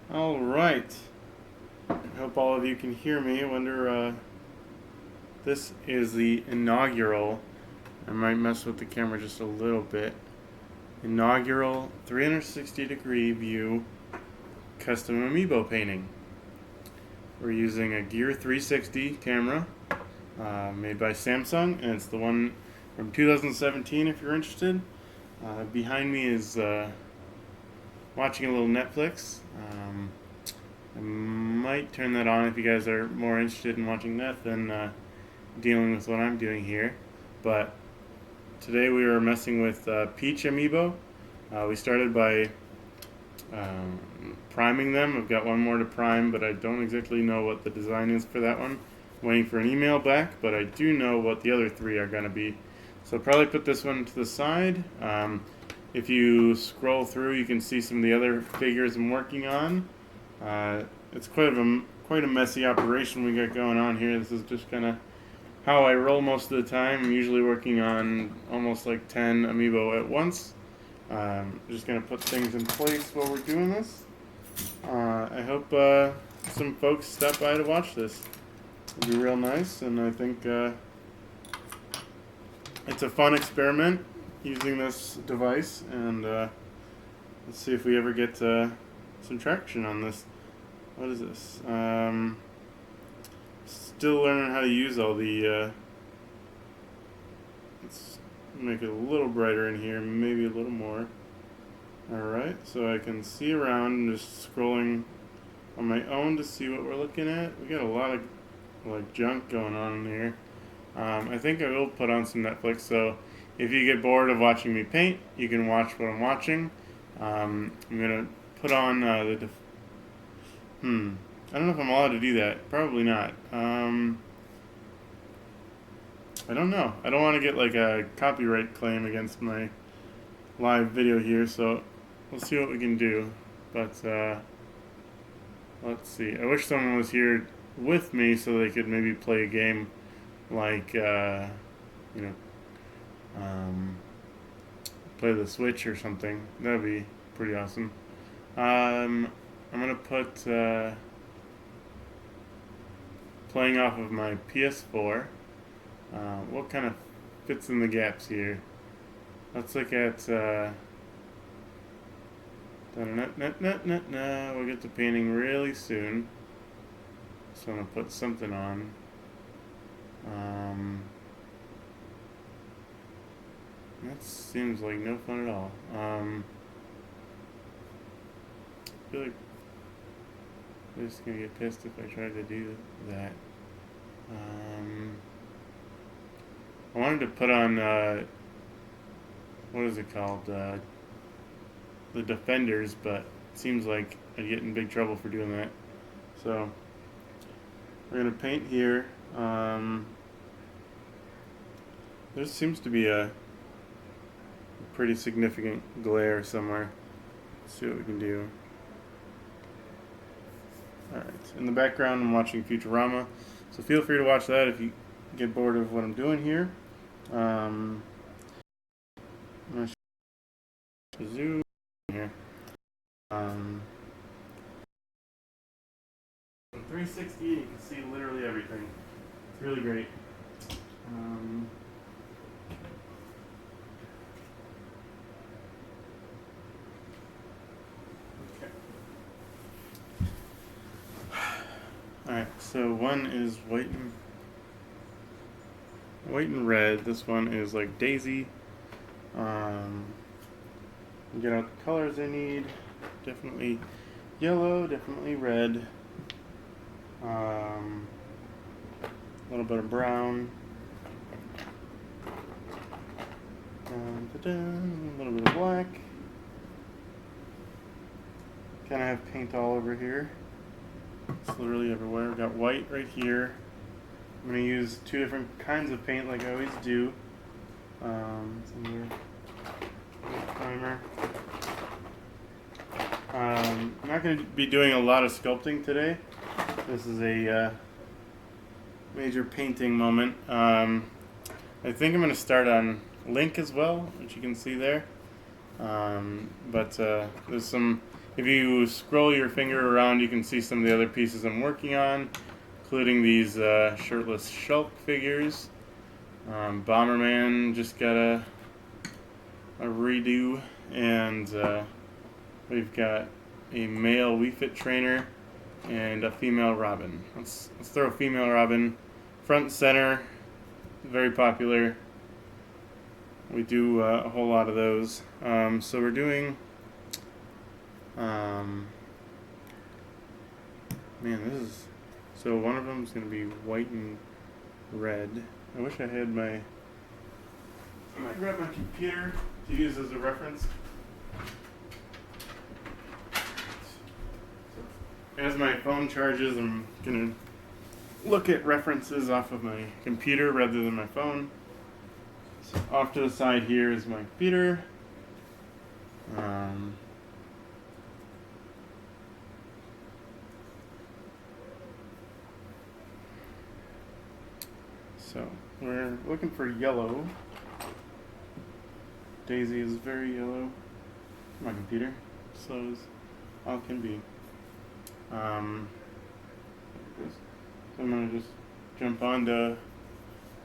All right. I hope all of you can hear me. I wonder, this is the inaugural, I might mess with the camera just a little bit, inaugural 360-degree view custom amiibo painting. We're using a Gear 360 camera made by Samsung, and it's the one from 2017 if you're interested. Behind me is watching a little Netflix. I might turn that on if you guys are more interested in watching that than dealing with what I'm doing here. But today we are messing with Peach amiibo. We started by priming them. I've got one more to prime, but I don't exactly know what the design is for that one. I'm waiting for an email back, but I do know what the other three are going to be. So I'll probably put this one to the side. If you scroll through, you can see some of the other figures I'm working on. It's quite a messy operation we got going on here. This is just kind of how I roll most of the time. I'm usually working on almost like 10 amiibo at once. Just gonna put things in place while we're doing this. I hope some folks stop by to watch this. It'll be real nice, and I think it's a fun experiment using this device, and let's see if we ever get some traction on this. What is this? Still learning how to use all the. Let's make it a little brighter in here, maybe a little more. Alright, so I can see around and just scrolling on my own to see what we're looking at. We got a lot of like junk going on in here. I think I will put on some Netflix, so if you get bored of watching me paint, you can watch what I'm watching. I'm gonna put on I don't know if I'm allowed to do that. Probably not. I don't know. I don't want to get like a copyright claim against my live video here, so we'll see what we can do. But let's see. I wish someone was here with me so they could maybe play a game like you know play the Switch or something. That'd be pretty awesome. I'm gonna put playing off of my PS4. What kind of fits in the gaps here? Let's look at we'll get to painting really soon. So I'm gonna put something on. That seems like no fun at all. I feel like I'm just gonna get pissed if I try to do that. I wanted to put on what is it called? The Defenders, but it seems like I'd get in big trouble for doing that. So we're gonna paint here. There seems to be a pretty significant glare somewhere. Let's see what we can do. Alright, in the background I'm watching Futurama, so feel free to watch that if you get bored of what I'm doing here. I'm going to zoom here. 360, you can see literally everything. It's really great. Okay. Alright, so one is white and red. This one is like Daisy. Get out the colors I need. Definitely yellow, definitely red. A little bit of brown. A little bit of black. Kind of have paint all over here. It's literally everywhere. We've got white right here. I'm going to use two different kinds of paint like I always do. Some primer. I'm not going to be doing a lot of sculpting today. This is a major painting moment. I think I'm going to start on Link as well, which you can see there. But there's some If you scroll your finger around, you can see some of the other pieces I'm working on, including these shirtless Shulk figures. Bomberman just got a redo, and we've got a male Wii Fit trainer and a female Robin. Let's throw a female Robin front and center. Very popular. We do a whole lot of those. So we're doing. Man, this is. So one of them is going to be white and red. I wish I had my. I might grab my computer to use as a reference. As my phone charges, I'm going to look at references off of my computer rather than my phone. So off to the side here is my computer. So we're looking for yellow. Daisy is very yellow. My computer, slow as all can be. So I'm gonna just jump onto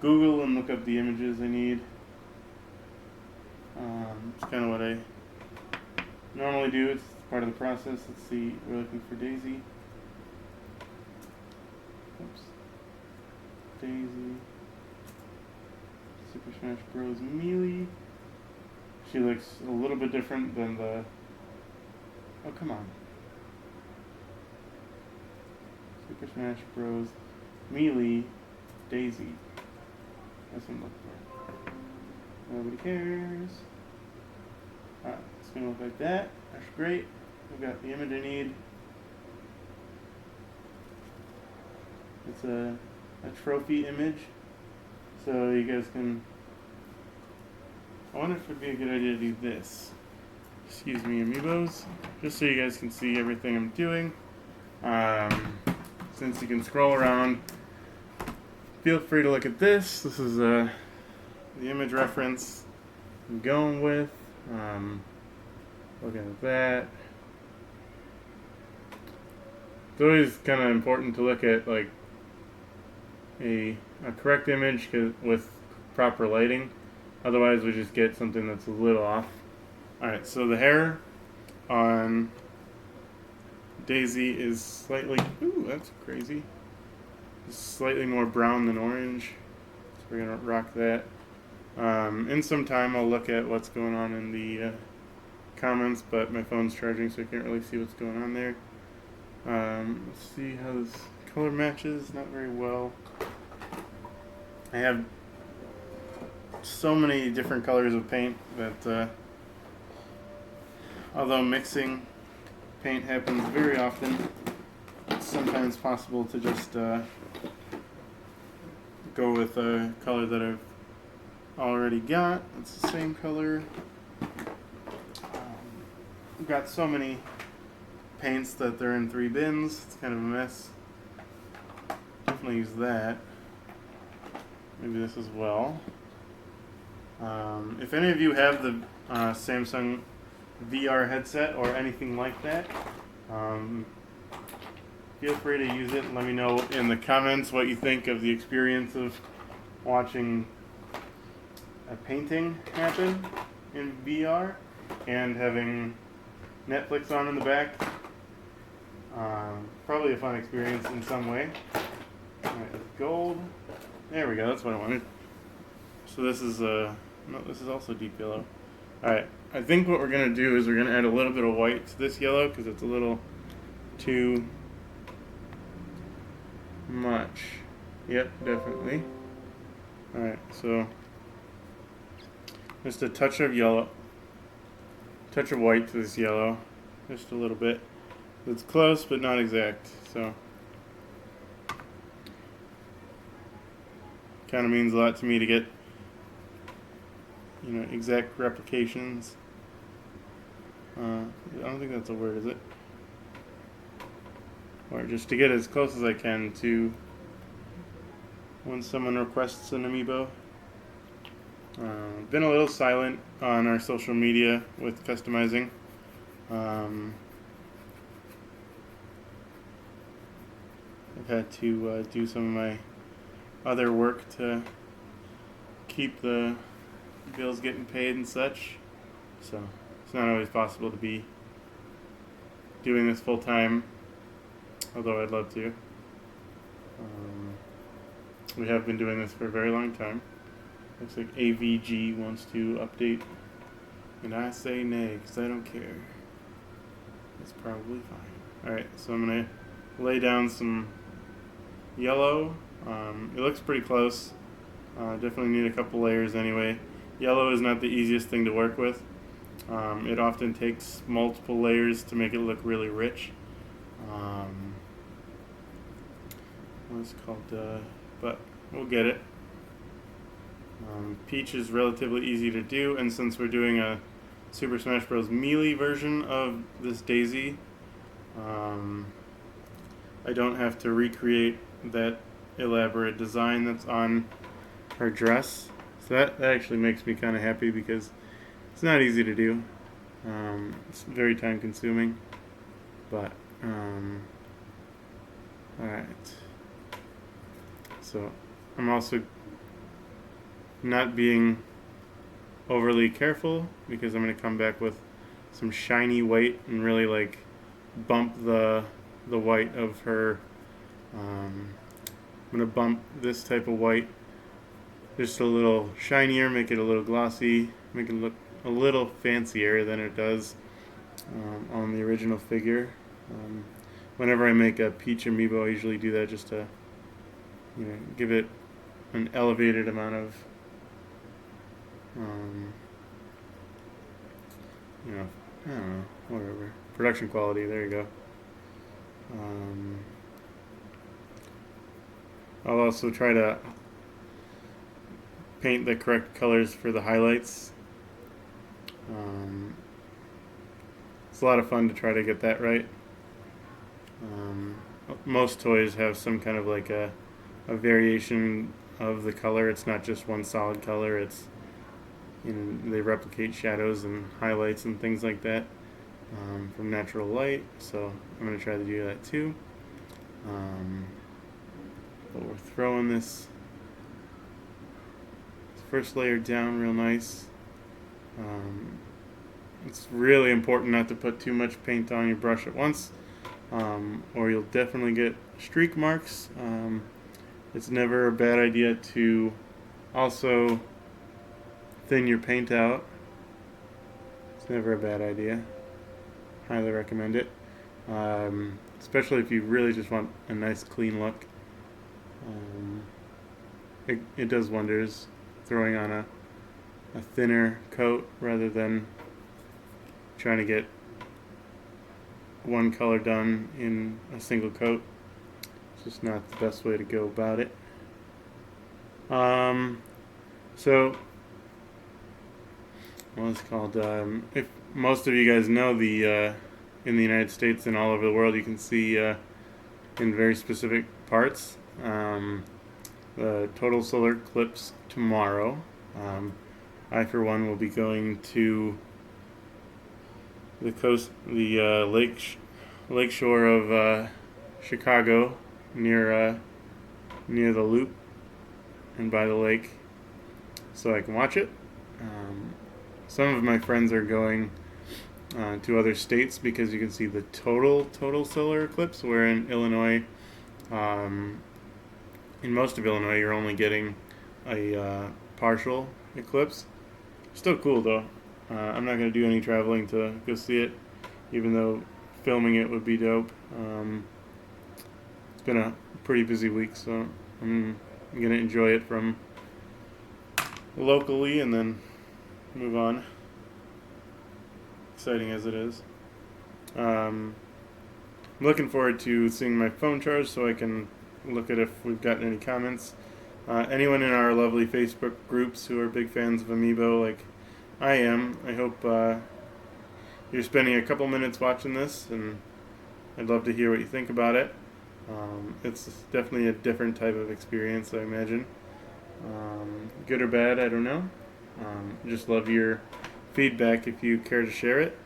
Google and look up the images I need. It's kind of what I normally do. It's part of the process. Let's see. We're looking for Daisy. Oops. Daisy. Super Smash Bros. Melee. She looks a little bit different than the. Oh, come on. Super Smash Bros. Melee Daisy. That's what I'm looking for. Nobody cares. Alright, it's going to look like that. That's great. We've got the image I need. It's a trophy image. So you guys can. I wonder if it would be a good idea to do this. Excuse me, amiibos. Just so you guys can see everything I'm doing. Since you can scroll around, feel free to look at this. This is the image reference I'm going with. Looking at that. It's always kind of important to look at like a correct image with proper lighting. Otherwise, we just get something that's a little off. Alright, so the hair on Daisy is slightly. Ooh, that's crazy. It's slightly more brown than orange. So we're going to rock that. In some time, I'll look at what's going on in the comments, but my phone's charging, so I can't really see what's going on there. Let's see how this color matches. Not very well. I have so many different colors of paint that although mixing paint happens very often, it's sometimes possible to just go with a color that I've already got. It's the same color. I've got so many paints that they're in 3 bins. It's kind of a mess. Definitely use that. Maybe this as well. If any of you have the Samsung VR headset or anything like that, feel free to use it and let me know in the comments what you think of the experience of watching a painting happen in VR and having Netflix on in the back. Probably a fun experience in some way. Alright, gold. There we go, that's what I wanted. So this is no, this is also deep yellow. Alright, I think what we're going to do is we're going to add a little bit of white to this yellow because it's a little too much. Yep, definitely. Alright, so just a touch of yellow, touch of white to this yellow, just a little bit. It's close but not exact, so kind of means a lot to me to get exact replications. I don't think that's a word, is it? Or just to get as close as I can to when someone requests an amiibo. Been a little silent on our social media with customizing. I've had to do some of my other work to keep the bills getting paid and such. So it's not always possible to be doing this full time, although I'd love to. We have been doing this for a very long time. Looks like AVG wants to update, and I say nay because I don't care. It's probably fine. Alright, so I'm going to lay down some yellow. It looks pretty close. Definitely need a couple layers anyway. Yellow is not the easiest thing to work with. It often takes multiple layers to make it look really rich. What's it called? But we'll get it. Peach is relatively easy to do, and since we're doing a Super Smash Bros. Melee version of this Daisy, I don't have to recreate that elaborate design that's on her dress. So that actually makes me kind of happy because it's not easy to do. It's very time consuming, but alright. So I'm also not being overly careful because I'm going to come back with some shiny white and really like bump the white of her. I'm going to bump this type of white just a little shinier, make it a little glossy, make it look a little fancier than it does on the original figure. Whenever I make a Peach amiibo, I usually do that just to give it an elevated amount of I don't know, whatever. Production quality, there you go. I'll also try to paint the correct colors for the highlights. It's a lot of fun to try to get that right. Most toys have some kind of like a variation of the color. It's not just one solid color. It's they replicate shadows and highlights and things like that from natural light. So I'm going to try to do that too. But we're throwing this first layer down real nice. It's really important not to put too much paint on your brush at once, or you'll definitely get streak marks. It's never a bad idea to also thin your paint out. It's never a bad idea. Highly recommend it. Especially if you really just want a nice clean look. It does wonders throwing on a thinner coat rather than trying to get one color done in a single coat. It's just not the best way to go about it. So what's it called? If most of you guys know, the in the United States and all over the world, you can see in very specific parts the total solar eclipse tomorrow. I, for one, will be going to the coast, the lake shore of Chicago, near the Loop and by the lake, so I can watch it. Some of my friends are going to other states because you can see the total solar eclipse. Where in Illinois, in most of Illinois, you're only getting a partial eclipse. Still cool though. I'm not going to do any traveling to go see it, even though filming it would be dope. It's been a pretty busy week, so I'm going to enjoy it from locally and then move on. Exciting as it is. I'm looking forward to seeing my phone charge so I can look at if we've gotten any comments. Anyone in our lovely Facebook groups who are big fans of Amiibo like I am, I hope you're spending a couple minutes watching this, and I'd love to hear what you think about it. It's definitely a different type of experience, I imagine. Good or bad, I don't know. Just love your feedback if you care to share it.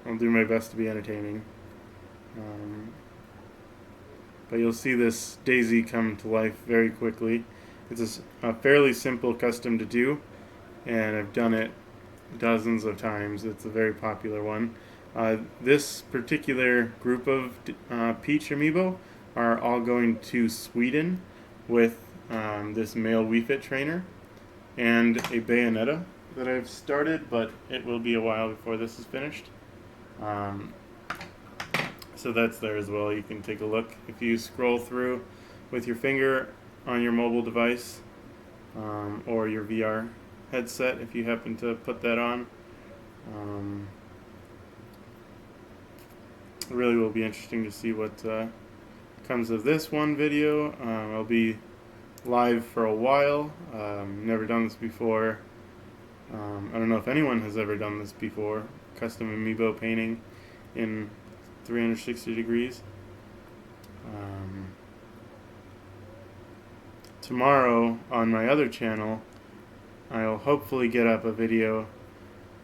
I'll do my best to be entertaining. but you'll see this daisy come to life very quickly. It's a fairly simple custom to do, and I've done it dozens of times. It's a very popular one. This particular group of Peach amiibo are all going to Sweden with this male Wii Fit trainer and a Bayonetta that I've started, but it will be a while before this is finished. So that's there as well. You can take a look. If you scroll through with your finger on your mobile device or your VR headset, if you happen to put that on, it really will be interesting to see what comes of this one video. I'll be live for a while. Never done this before. I don't know if anyone has ever done this before. Custom amiibo painting in 360 degrees. Tomorrow on my other channel, I'll hopefully get up a video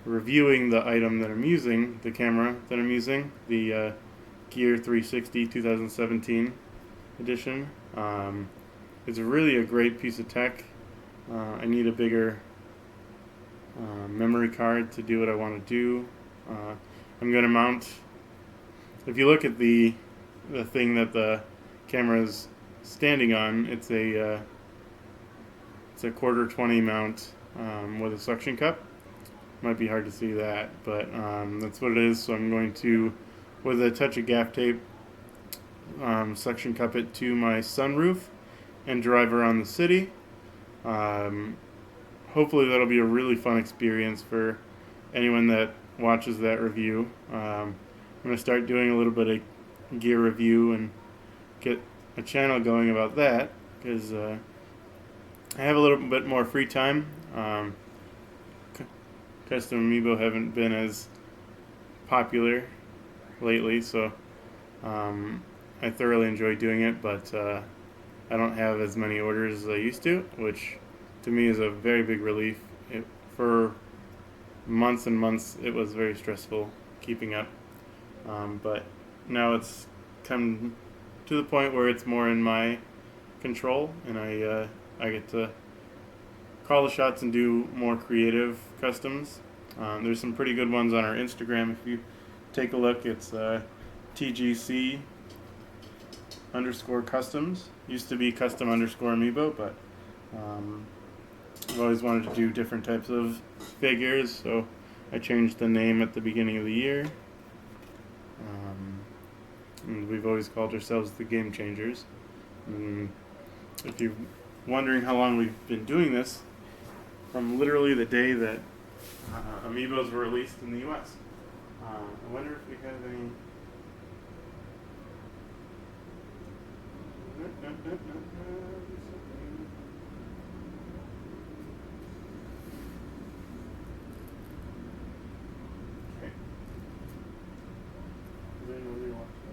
reviewing the item that I'm using, the camera that I'm using, the Gear 360 2017 edition. It's really a great piece of tech. I need a bigger memory card to do what I want to do. I'm going to mount, if you look at the thing that the camera is standing on, it's a 1/4 mount with a suction cup. Might be hard to see that, but that's what it is. So I'm going to, with a touch of gaff tape, suction cup it to my sunroof and drive around the city. Hopefully that'll be a really fun experience for anyone that watches that review. I'm going to start doing a little bit of gear review and get a channel going about that, because I have a little bit more free time. Custom amiibo haven't been as popular lately, so I thoroughly enjoy doing it, but I don't have as many orders as I used to, which to me is a very big relief. For months and months it was very stressful keeping up, but now it's come to the point where it's more in my control, and I get to call the shots and do more creative customs. There's some pretty good ones on our Instagram. If you take a look, it's TGC _customs. Used to be custom _amiibo, but I've always wanted to do different types of figures, so I changed the name at the beginning of the year. And we've always called ourselves the Game Changers. And if you're wondering how long we've been doing this, from literally the day that amiibos were released in the US. I wonder if we have any. Okay. Does anyone really watch that?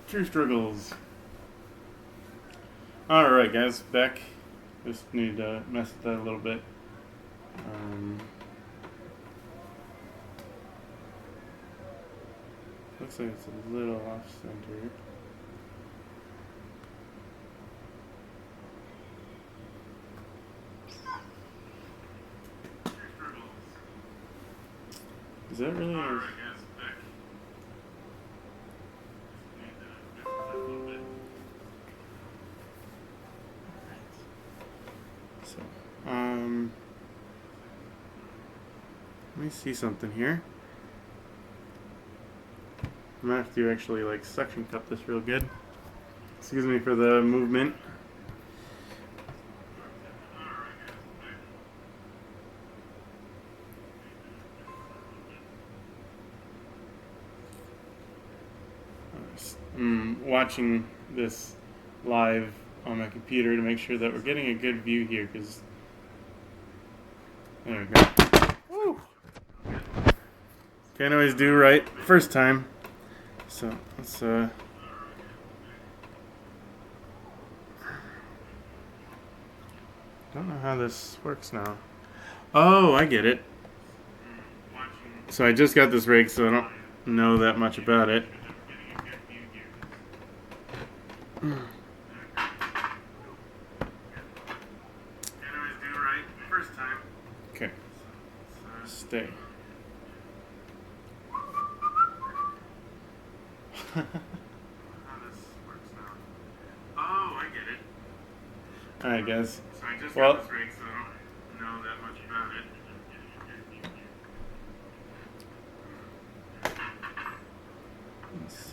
True struggles. Alright guys, back. Just need to mess with that a little bit. Looks like it's a little off center. Is that really nice? So, let me see something here. I'm gonna have to actually like suction cup this real good. Excuse me for the movement. I'm watching this live on my computer to make sure that we're getting a good view here, because there we go. Woo! Can't always do right first time. So let's don't know how this works now. Oh, I get it. So I just got this rig, so I don't know that much about it. Okay. Stay. Alright, guys. Well, let's see.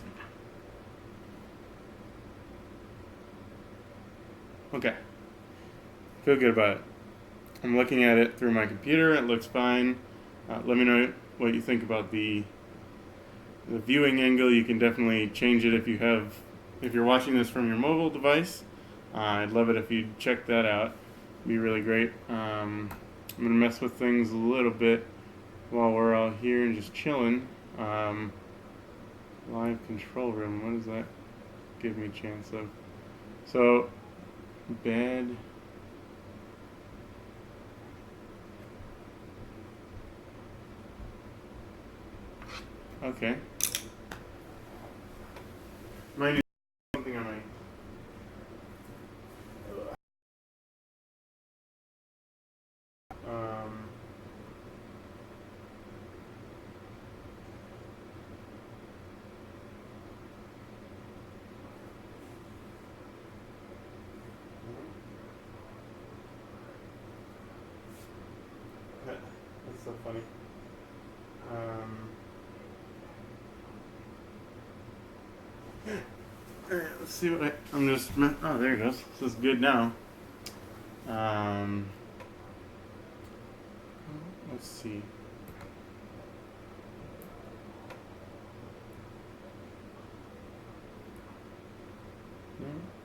Okay. Feel good about it. I'm looking at it through my computer. It looks fine. Let me know what you think about the viewing angle. You can definitely change it if you're watching this from your mobile device. I'd love it if you'd check that out. It'd be really great. I'm gonna mess with things a little bit while we're all here and just chilling. Live control room. What does that give me a chance of? So, bed. Okay. Might need something on my. Um. That's so funny. Alright, let's see what I'm just. Oh, there it goes. This is good now. Um. Let's see.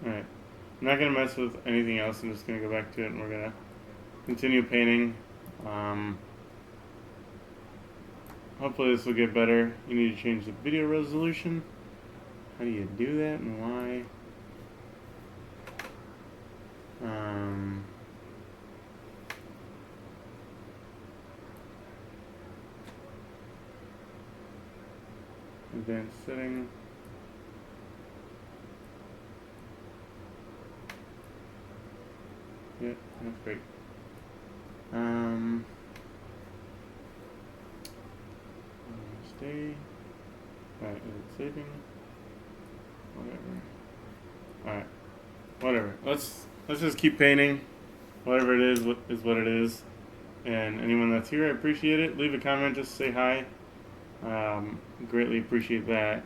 Alright. I'm not going to mess with anything else. I'm just going to go back to it and we're going to continue painting. Hopefully this will get better. You need to change the video resolution. How do you do that and why? Advanced setting. Yeah, that's great. Stay. Alright, is it saving? Whatever. Alright. Whatever. Let's just keep painting. Whatever it is what it is. And anyone that's here, I appreciate it. Leave a comment, just say hi. Greatly appreciate that.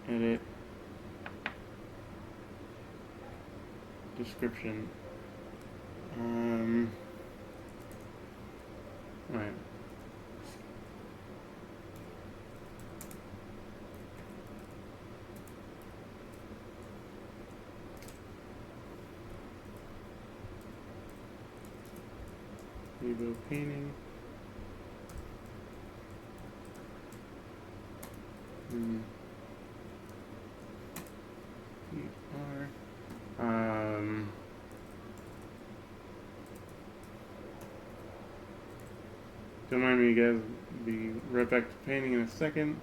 Edit. Description. Alright. Amiibo painting. Don't mind me, guys. Be right back to painting in a second.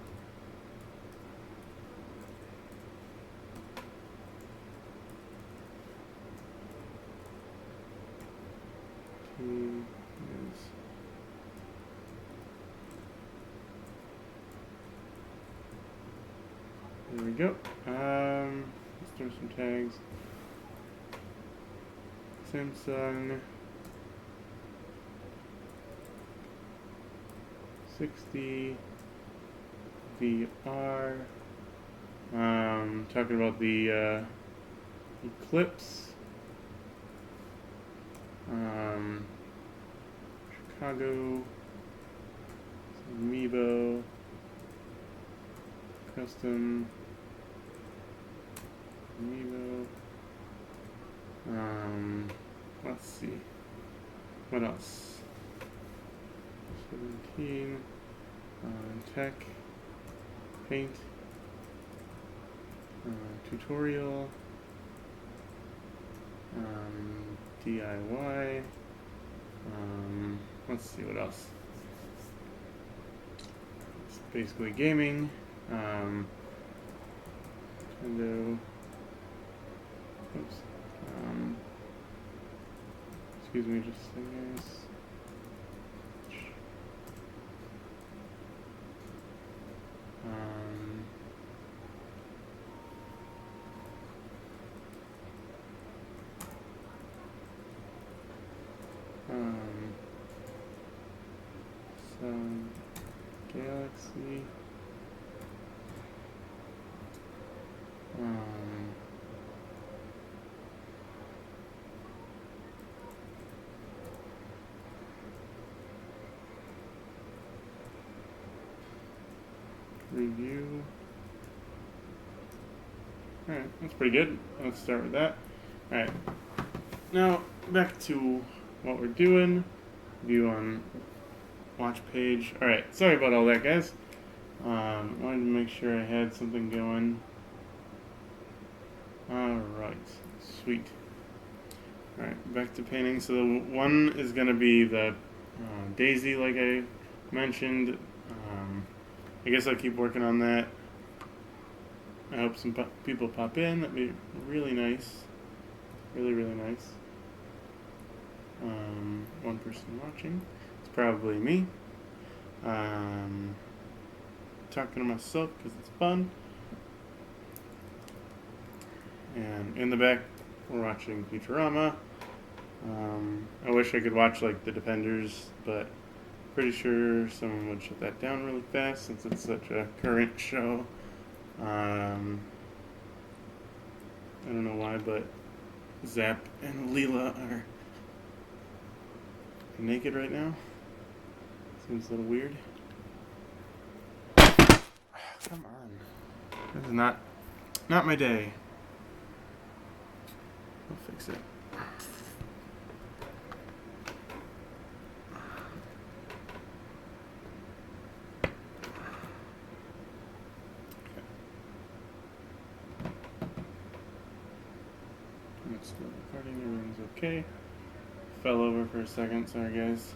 There we go. Let's throw some tags. Samsung 60 VR. Talking about the Eclipse. Chicago. Amiibo. Custom. Amiibo. Let's see. What else? 17. Tech. Paint. Tutorial. DIY. Let's see what else. It's basically gaming. Nintendo. Oops. Excuse me just a second, guys. Some Galaxy. Review. Alright, that's pretty good. Let's start with that. Alright. Now, back to what we're doing. View on watch page. Alright, sorry about all that, guys. Wanted to make sure I had something going. Alright, sweet. Alright, back to painting. So the one is going to be the daisy, like I mentioned. I guess I'll keep working on that. I hope some people pop in. That'd be really nice. Really, really nice. One person watching. It's probably me. Talking to myself because it's fun. And in the back, we're watching Futurama. I wish I could watch like The Defenders, but pretty sure someone would shut that down really fast since it's such a current show. I don't know why, but Zap and Leela are naked right now. Seems a little weird. Come on. This is not my day. I'll fix it. It's still recording, everything's okay. Fell over for a second, sorry guys.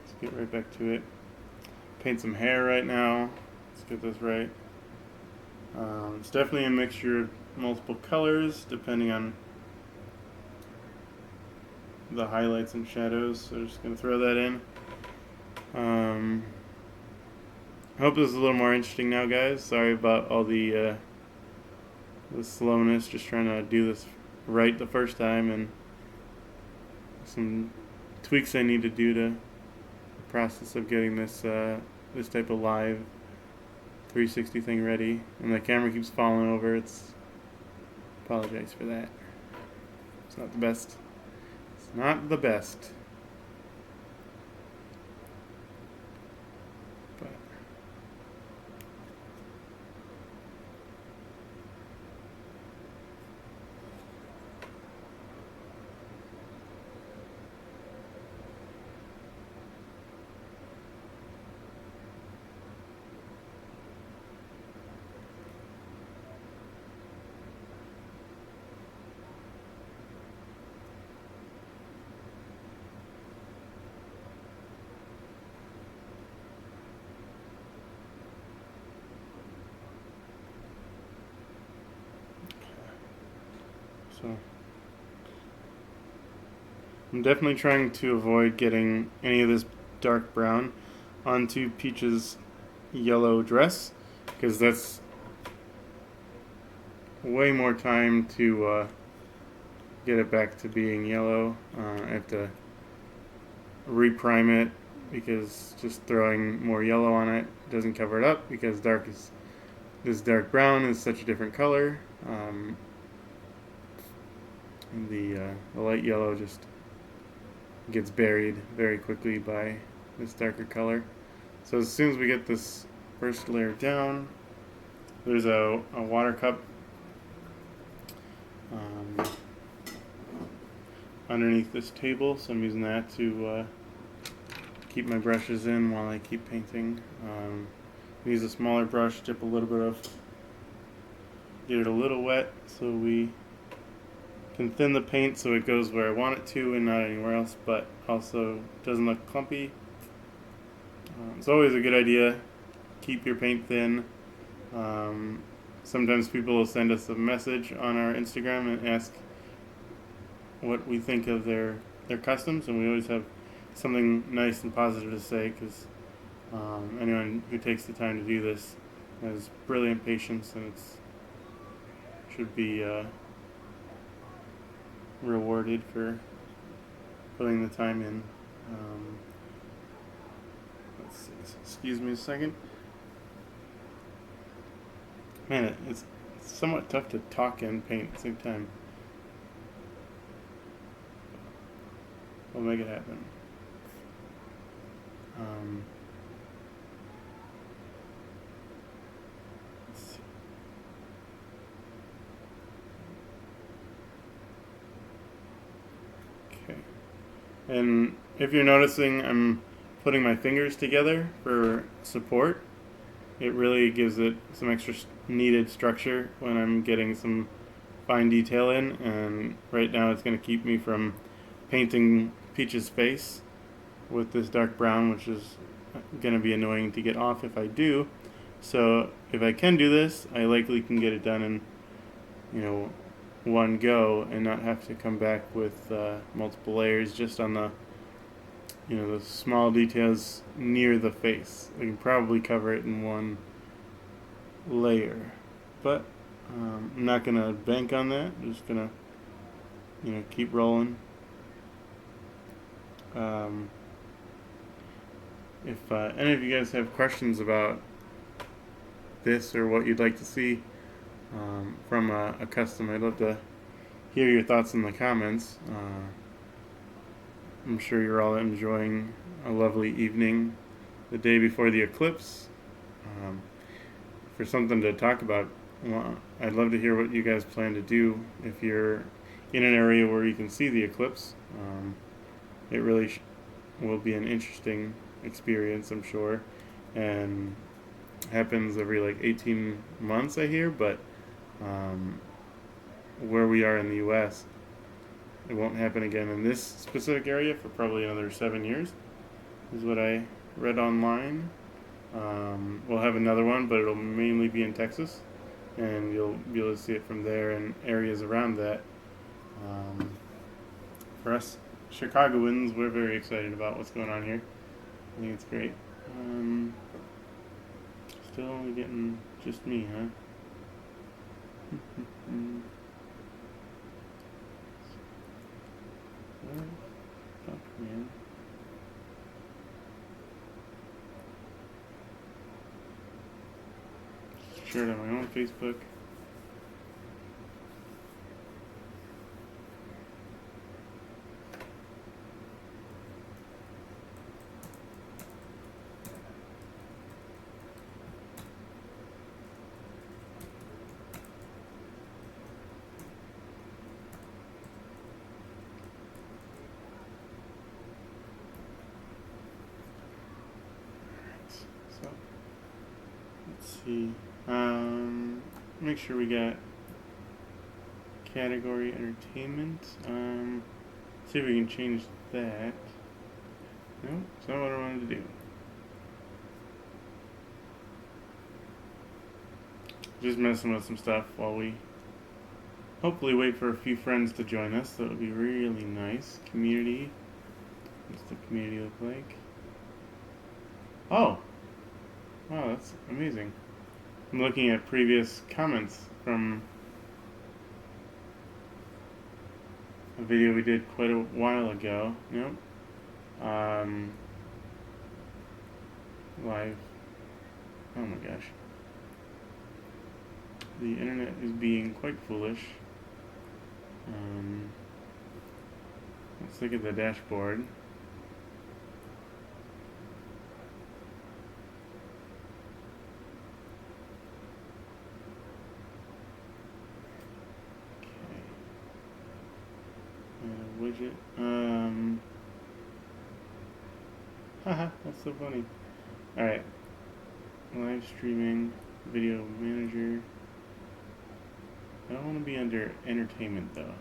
Let's get right back to it. Paint some hair right now. Let's get this right. It's definitely a mixture of multiple colors depending on the highlights and shadows, so just gonna throw that in. I hope this is a little more interesting now, guys. Sorry about all the slowness, just trying to do this right the first time, and some tweaks I need to do to the process of getting this this type of live 360 thing ready. And the camera keeps falling over. Apologize for that. It's not the best. It's not the best. So I'm definitely trying to avoid getting any of this dark brown onto Peach's yellow dress, because that's way more time to get it back to being yellow. I have to reprime it because just throwing more yellow on it doesn't cover it up, because this dark brown is such a different color. And the light yellow just gets buried very quickly by this darker color. So as soon as we get this first layer down, there's a water cup underneath this table, so I'm using that to keep my brushes in while I keep painting. use a smaller brush, dip a little bit of, get it a little wet so we can thin the paint so it goes where I want it to and not anywhere else, but also doesn't look clumpy. It's always a good idea. Keep your paint thin. Sometimes people will send us a message on our Instagram and ask what we think of their customs, and we always have something nice and positive to say because anyone who takes the time to do this has brilliant patience, and it's should be rewarded for putting the time in. Let's see. Excuse me a second. Man, it's somewhat tough to talk and paint at the same time. We'll make it happen. Let's see. Okay. And if you're noticing, I'm putting my fingers together for support. It really gives it some extra needed structure when I'm getting some fine detail in, and right now it's going to keep me from painting Peach's face with this dark brown, which is going to be annoying to get off if I do. So if I can do this, I likely can get it done in one go and not have to come back with multiple layers just on the the small details near the face. I can probably cover it in one layer, but I'm not gonna bank on that. I'm just gonna keep rolling. If any of you guys have questions about this or what you'd like to see from a custom, I'd love to hear your thoughts in the comments. I'm sure you're all enjoying a lovely evening the day before the eclipse. For something to talk about, well, I'd love to hear what you guys plan to do if you're in an area where you can see the eclipse. It really will be an interesting experience, I'm sure, and happens every like 18 months, I hear, but where we are in the U.S., it won't happen again in this specific area for probably another 7 years, is what I read online. We'll have another one, but it'll mainly be in Texas, and you'll be able to see it from there and areas around that. For us Chicagoans, we're very excited about what's going on here. I think it's great. Still only getting just me, huh? Fuck, man. Share it on my own Facebook. So, let's see. Make sure we got category entertainment. See if we can change that. No, that's not what I wanted to do. Just messing with some stuff while we hopefully wait for a few friends to join us. That would be really nice. Community. What's the community look like? Oh! Wow, that's amazing. I'm looking at previous comments from a video we did quite a while ago. Nope. Live. Oh my gosh. The internet is being quite foolish. Let's look at the dashboard. Widget. Haha, that's so funny. Alright. live streaming, video manager. I don't want to be under entertainment though.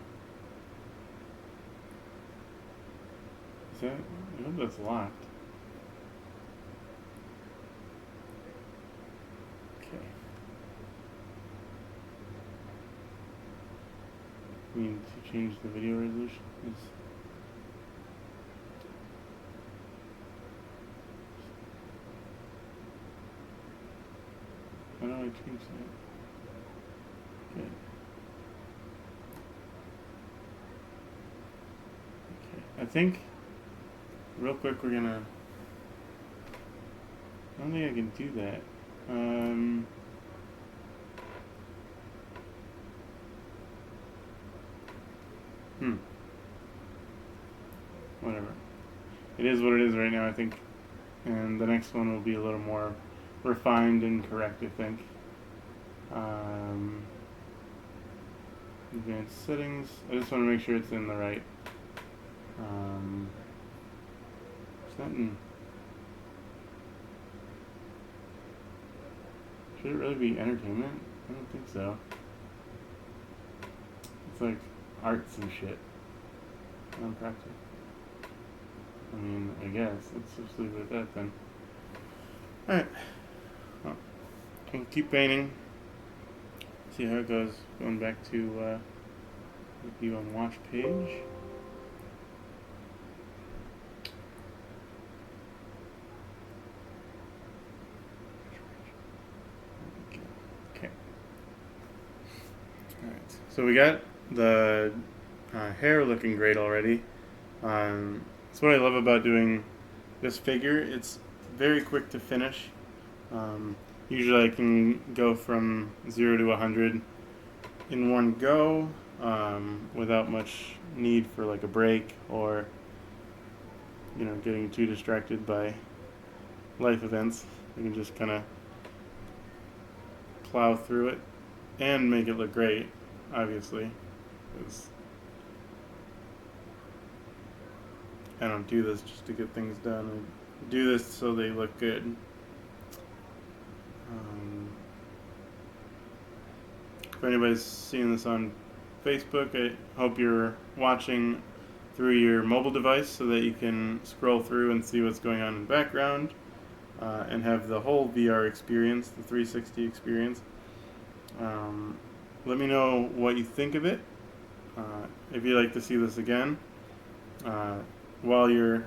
Is that? I hope that's locked. Okay. We need to change the video resolution. How do I change that? Okay. Okay. I think, real quick, we're gonna. I don't think I can do that. Whatever. It is what it is right now, I think. And the next one will be a little more refined and correct, I think. Advanced settings. I just want to make sure it's in the right. Is that in? Should it really be entertainment? I don't think so. It's like arts and shit. Non-practical. I mean, I guess. Let's just leave it at that then. Alright. Well, can keep painting. See how it goes. Going back to the view on watch page. Okay. Alright. So we got the hair looking great already. That's what I love about doing this figure. It's very quick to finish. Usually I can go from 0 to 100 in one go without much need for like a break or getting too distracted by life events. I can just kind of plow through it and make it look great, obviously. 'Cause I don't do this just to get things done. I do this so they look good. If anybody's seeing this on Facebook, I hope you're watching through your mobile device so that you can scroll through and see what's going on in the background and have the whole VR experience, the 360 experience. Let me know what you think of it. If you'd like to see this again, while you're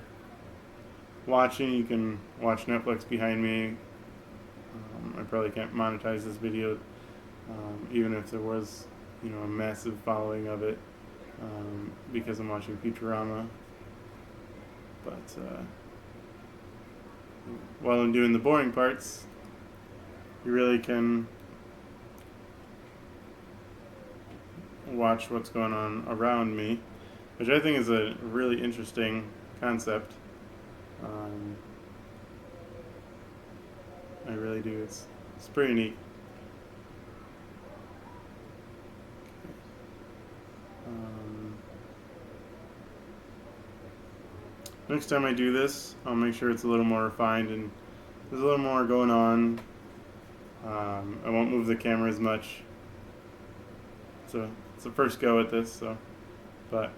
watching, you can watch Netflix behind me. I probably can't monetize this video, even if there was, a massive following of it, because I'm watching Futurama. But while I'm doing the boring parts, you really can watch what's going on around me, which I think is a really interesting concept. I really do. It's pretty neat. Next time I do this, I'll make sure it's a little more refined and there's a little more going on. I won't move the camera as much. So it's the first go at this. But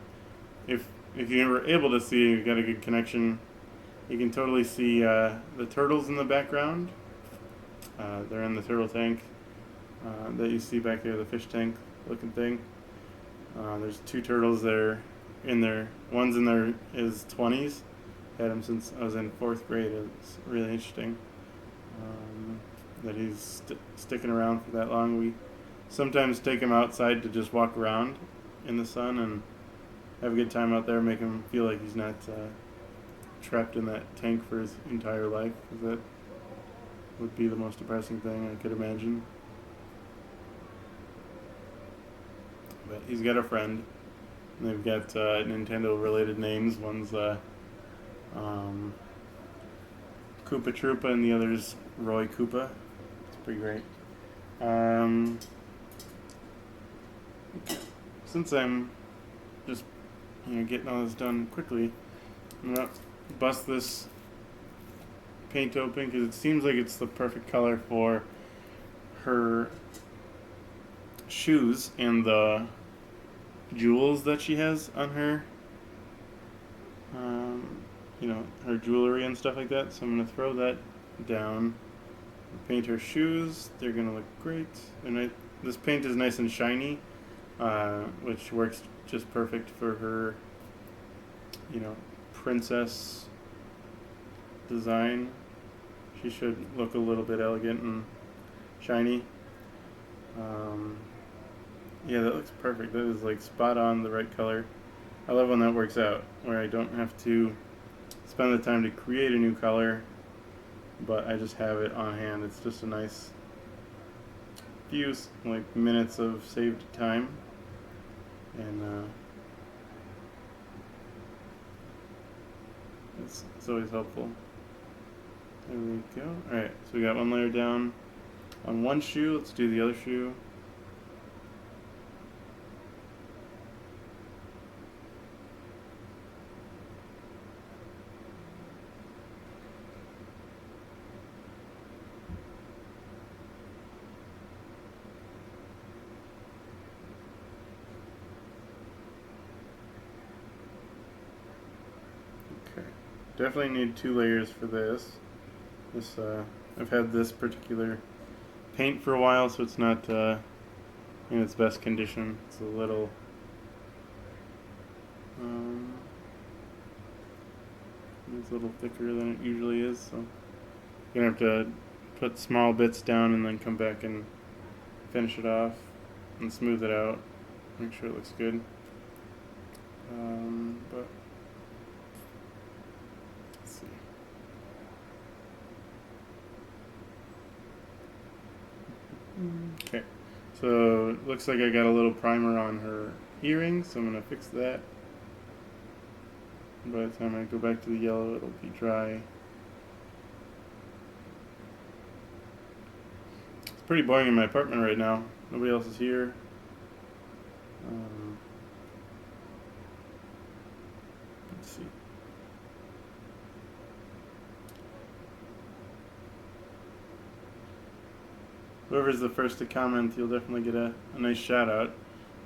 if you were able to see, you've got a good connection. You can totally see the turtles in the background. They're in the turtle tank that you see back there, the fish tank looking thing. There's two turtles there in there. One's in there is 20s. Had him since I was in 4th grade. It's really interesting that he's sticking around for that long. We sometimes take him outside to just walk around in the sun and have a good time out there, make him feel like he's not trapped in that tank for his entire life. That would be the most depressing thing I could imagine. But he's got a friend. And they've got Nintendo-related names. One's Koopa Troopa and the other's Roy Koopa. It's pretty great. Since I'm just getting all this done quickly, I'm gonna bust this paint open because it seems like it's the perfect color for her shoes and the jewels that she has on her, her jewelry and stuff like that. So I'm gonna throw that down, paint her shoes. They're gonna look great, and this paint is nice and shiny, which works just perfect for her, princess design. She should look a little bit elegant and shiny. Yeah, that looks perfect. That is like spot on the right color. I love when that works out, where I don't have to spend the time to create a new color, but I just have it on hand. It's just a nice few minutes of saved time, and it's always helpful. There we go. Alright, so we got one layer down on one shoe. Let's do the other shoe. Okay. Definitely need 2 layers for this. I've had this particular paint for a while, so it's not in its best condition. It's a little it's a little thicker than it usually is, so you're gonna have to put small bits down and then come back and finish it off and smooth it out, make sure it looks good. But let's see. Okay, so it looks like I got a little primer on her earrings, so I'm going to fix that. By the time I go back to the yellow, it'll be dry. It's pretty boring in my apartment right now. Nobody else is here. Let's see. Whoever's the first to comment, you'll definitely get a nice shout out.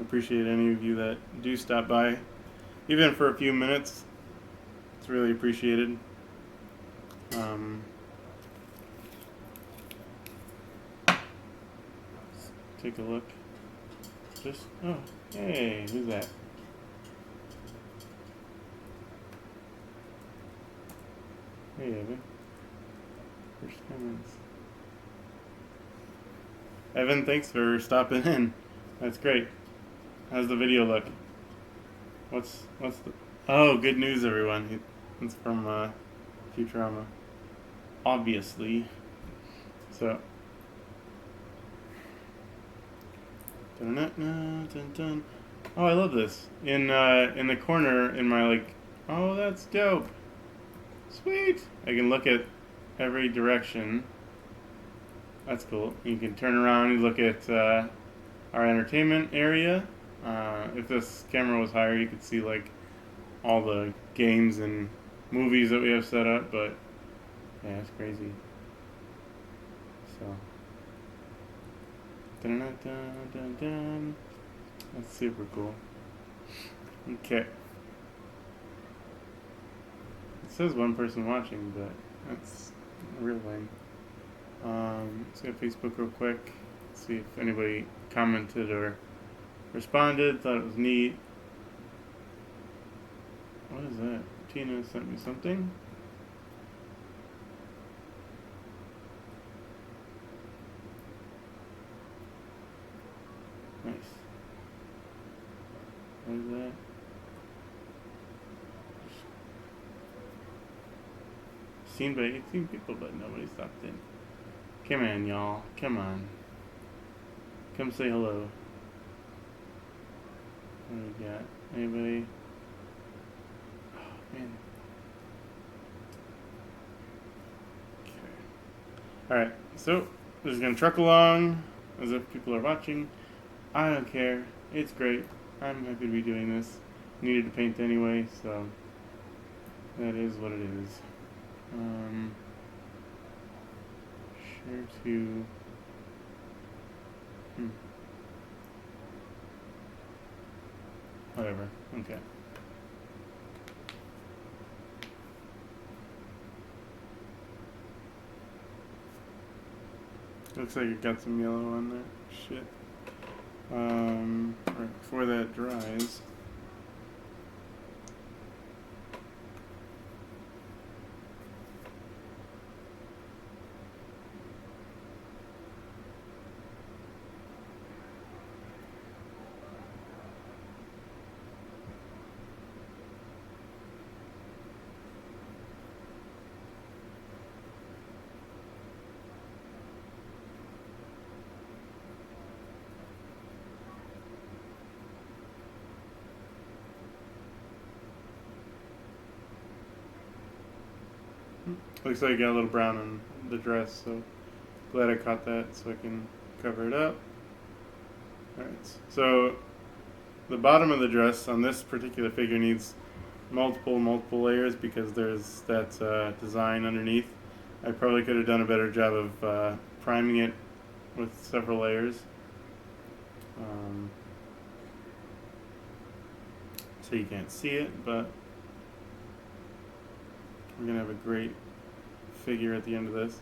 I appreciate any of you that do stop by, even for a few minutes. It's really appreciated. Let's take a look. Hey, who's that? Hey, Evan. First comments. Evan, thanks for stopping in. That's great. How's the video look? What's the... Oh, good news, everyone. It's from Futurama. Obviously. So... Dun-dun-dun-dun-dun. Oh, I love this. In the corner, in my, oh, that's dope. Sweet! I can look at every direction. That's cool. You can turn around and look at our entertainment area. If this camera was higher, you could see all the games and movies that we have set up. But yeah, it's crazy. So, dun dun dun dun dun. That's super cool. Okay. It says one person watching, but that's real lame. Let's go to Facebook real quick. See if anybody commented or responded. Thought it was neat. What is that? Tina sent me something. Nice. What is that? Seen by 18 people, but nobody stopped in. Come on, y'all. Come on. Come say hello. What do we got? Anybody? Oh, man. Okay. Alright, so we're just gonna truck along as if people are watching. I don't care. It's great. I'm happy to be doing this. Needed to paint anyway, so that is what it is. Share to. Whatever. Okay. Looks like it got some yellow on there. Shit. Right before that dries. Looks like I got a little brown on the dress, so glad I caught that so I can cover it up. Alright, so the bottom of the dress on this particular figure needs multiple layers because there's that design underneath. I probably could have done a better job of priming it with several layers. So you can't see it, but we're going to have a great figure at the end of this.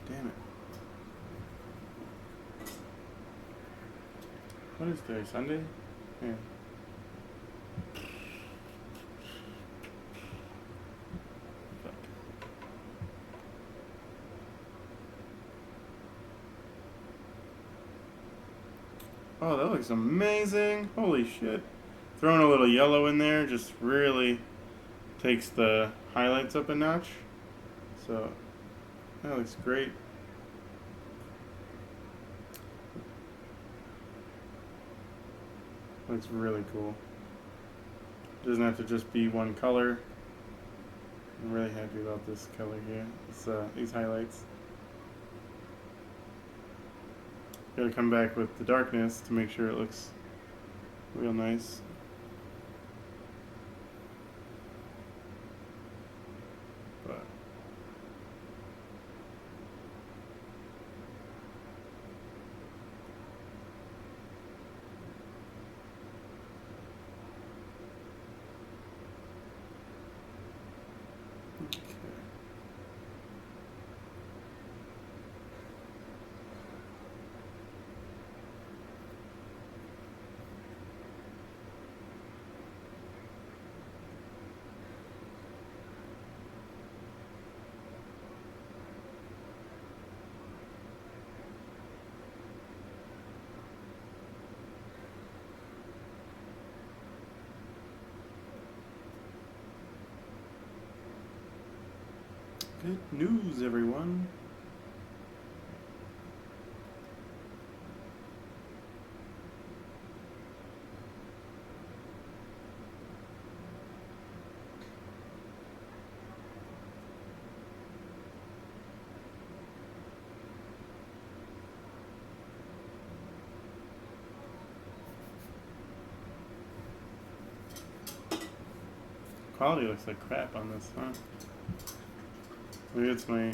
Damn it. What is today? Sunday? Yeah. Oh, that looks amazing. Holy shit. Throwing a little yellow in there just really takes the highlights up a notch. So, that looks great. Looks really cool. Doesn't have to just be one color. I'm really happy about this color here. These highlights. Gotta come back with the darkness to make sure it looks real nice. But okay. Good news, everyone. Quality looks like crap on this, huh? Maybe it's my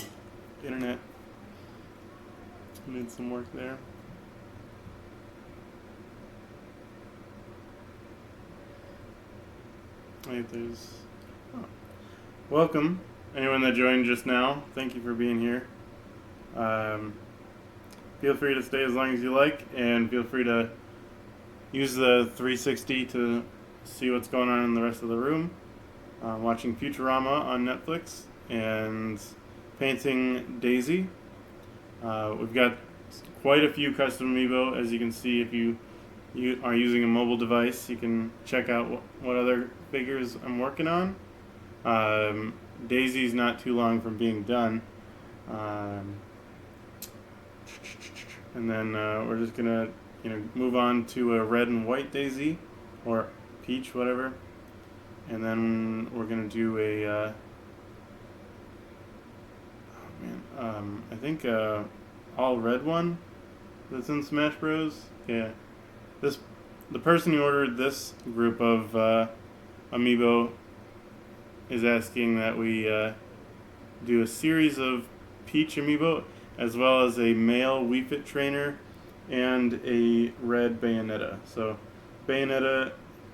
internet. Need some work there. Wait, there's... Oh. Welcome, anyone that joined just now. Thank you for being here. Feel free to stay as long as you like, and feel free to use the 360 to see what's going on in the rest of the room. Watching Futurama on Netflix and painting Daisy. We've got quite a few custom amiibo, as you can see. If you are using a mobile device, you can check out what other figures I'm working on. Daisy's not too long from being done. And then we're just gonna move on to a red and white Daisy, or peach, whatever. And then we're gonna do a I think all red one that's in Smash Bros. Yeah. The person who ordered this group of amiibo is asking that we do a series of Peach amiibo, as well as a male Wii Fit trainer and a red Bayonetta. So Bayonetta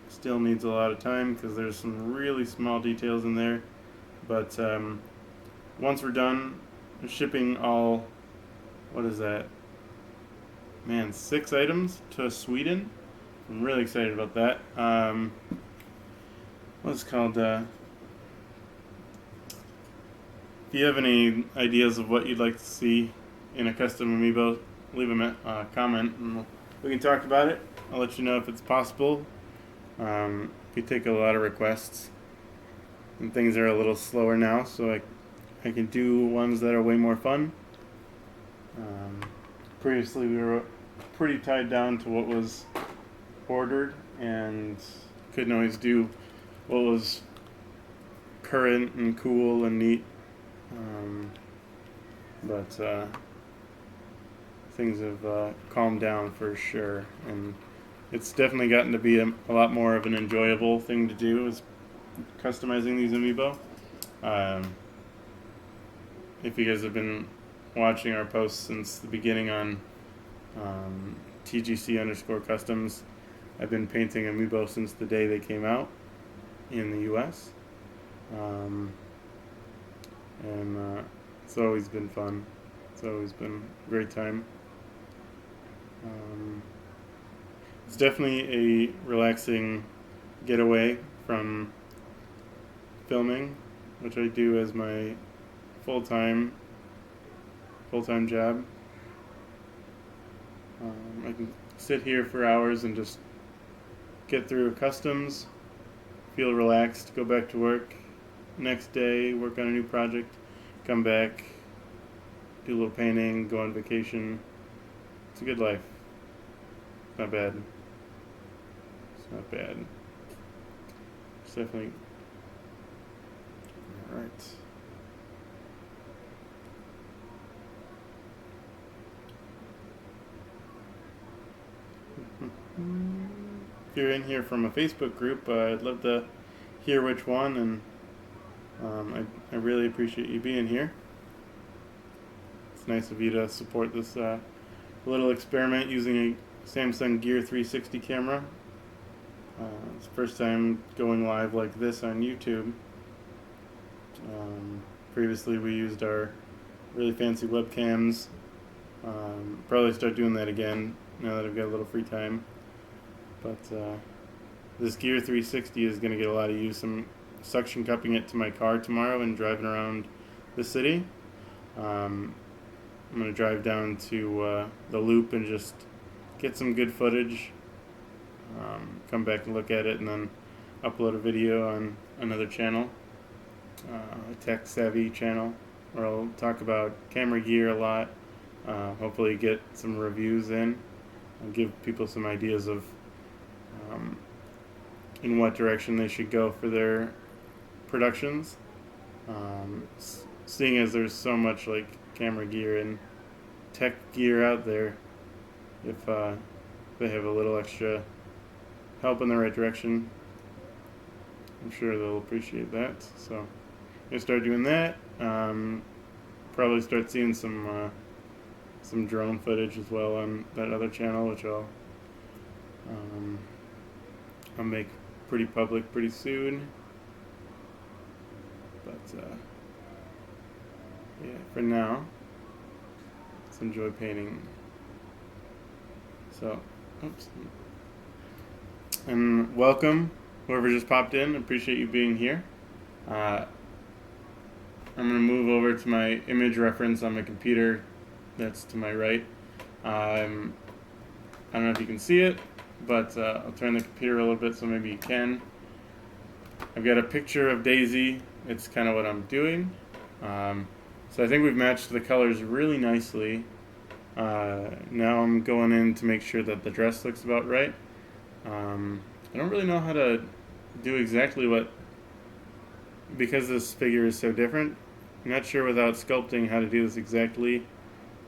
still needs a lot of time because there's some really small details in there. But once we're done shipping all, what is that? Man, 6 items to Sweden. I'm really excited about that. What's it called? If you have any ideas of what you'd like to see in a custom amiibo, leave a comment and we can talk about it. I'll let you know if it's possible. We take a lot of requests, and things are a little slower now, so I can do ones that are way more fun. Previously, we were pretty tied down to what was ordered and couldn't always do what was current and cool and neat. But things have calmed down for sure, and it's definitely gotten to be a lot more of an enjoyable thing to do, is customizing these amiibo. If you guys have been watching our posts since the beginning on TGC_customs, I've been painting amiibo since the day they came out in the US. And it's always been fun. It's always been a great time. It's definitely a relaxing getaway from filming, which I do as my full-time job. I can sit here for hours and just get through customs, feel relaxed, go back to work, next day work on a new project, come back, do a little painting, go on vacation. It's a good life. It's not bad. It's not bad. It's definitely alright. If you're in here from a Facebook group, I'd love to hear which one, and I really appreciate you being here. It's nice of you to support this little experiment using a Samsung Gear 360 camera. It's the first time going live like this on YouTube. Previously we used our really fancy webcams. Probably start doing that again now that I've got a little free time. But this Gear 360 is going to get a lot of use. I'm suction cupping it to my car tomorrow and driving around the city. I'm going to drive down to the Loop and just get some good footage, come back and look at it, and then upload a video on another channel, a tech savvy channel, where I'll talk about camera gear a lot, hopefully get some reviews in, and give people some ideas of in what direction they should go for their productions. Seeing as there's so much like camera gear and tech gear out there, if they have a little extra help in the right direction, I'm sure they'll appreciate that. So I'm gonna start doing that. Probably start seeing some drone footage as well on that other channel, which I'll make pretty public pretty soon. But yeah, for now, let's enjoy painting. So, oops. And welcome, whoever just popped in. Appreciate you being here. I'm going to move over to my image reference on my computer. That's to my right. I don't know if you can see it, but I'll turn the computer a little bit so maybe you can. I've got a picture of Daisy. It's kind of what I'm doing. So I think we've matched the colors really nicely. Now I'm going in to make sure that the dress looks about right. I don't really know how to do exactly what, because this figure is so different, I'm not sure without sculpting how to do this exactly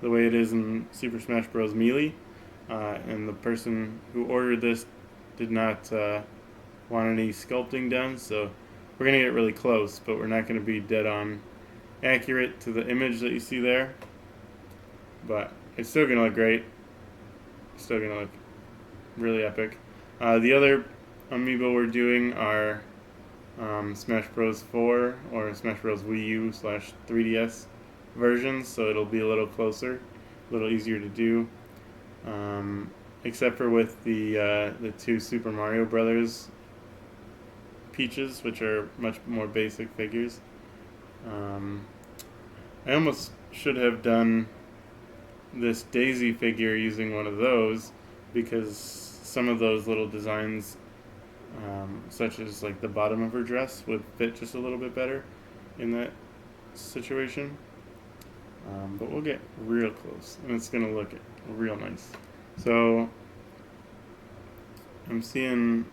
the way it is in Super Smash Bros. Melee. And the person who ordered this did not want any sculpting done, so we're going to get really close, but we're not going to be dead on accurate to the image that you see there. But it's still going to look great. It's still going to look really epic. The other amiibo we're doing are Smash Bros. 4 or Smash Bros. Wii U / 3DS versions, so it'll be a little closer, a little easier to do. Except for with the two Super Mario Brothers Peaches, which are much more basic figures. I almost should have done this Daisy figure using one of those, because some of those little designs, such as like the bottom of her dress, would fit just a little bit better in that situation. But we'll get real close, and it's going to look real nice. So I'm seeing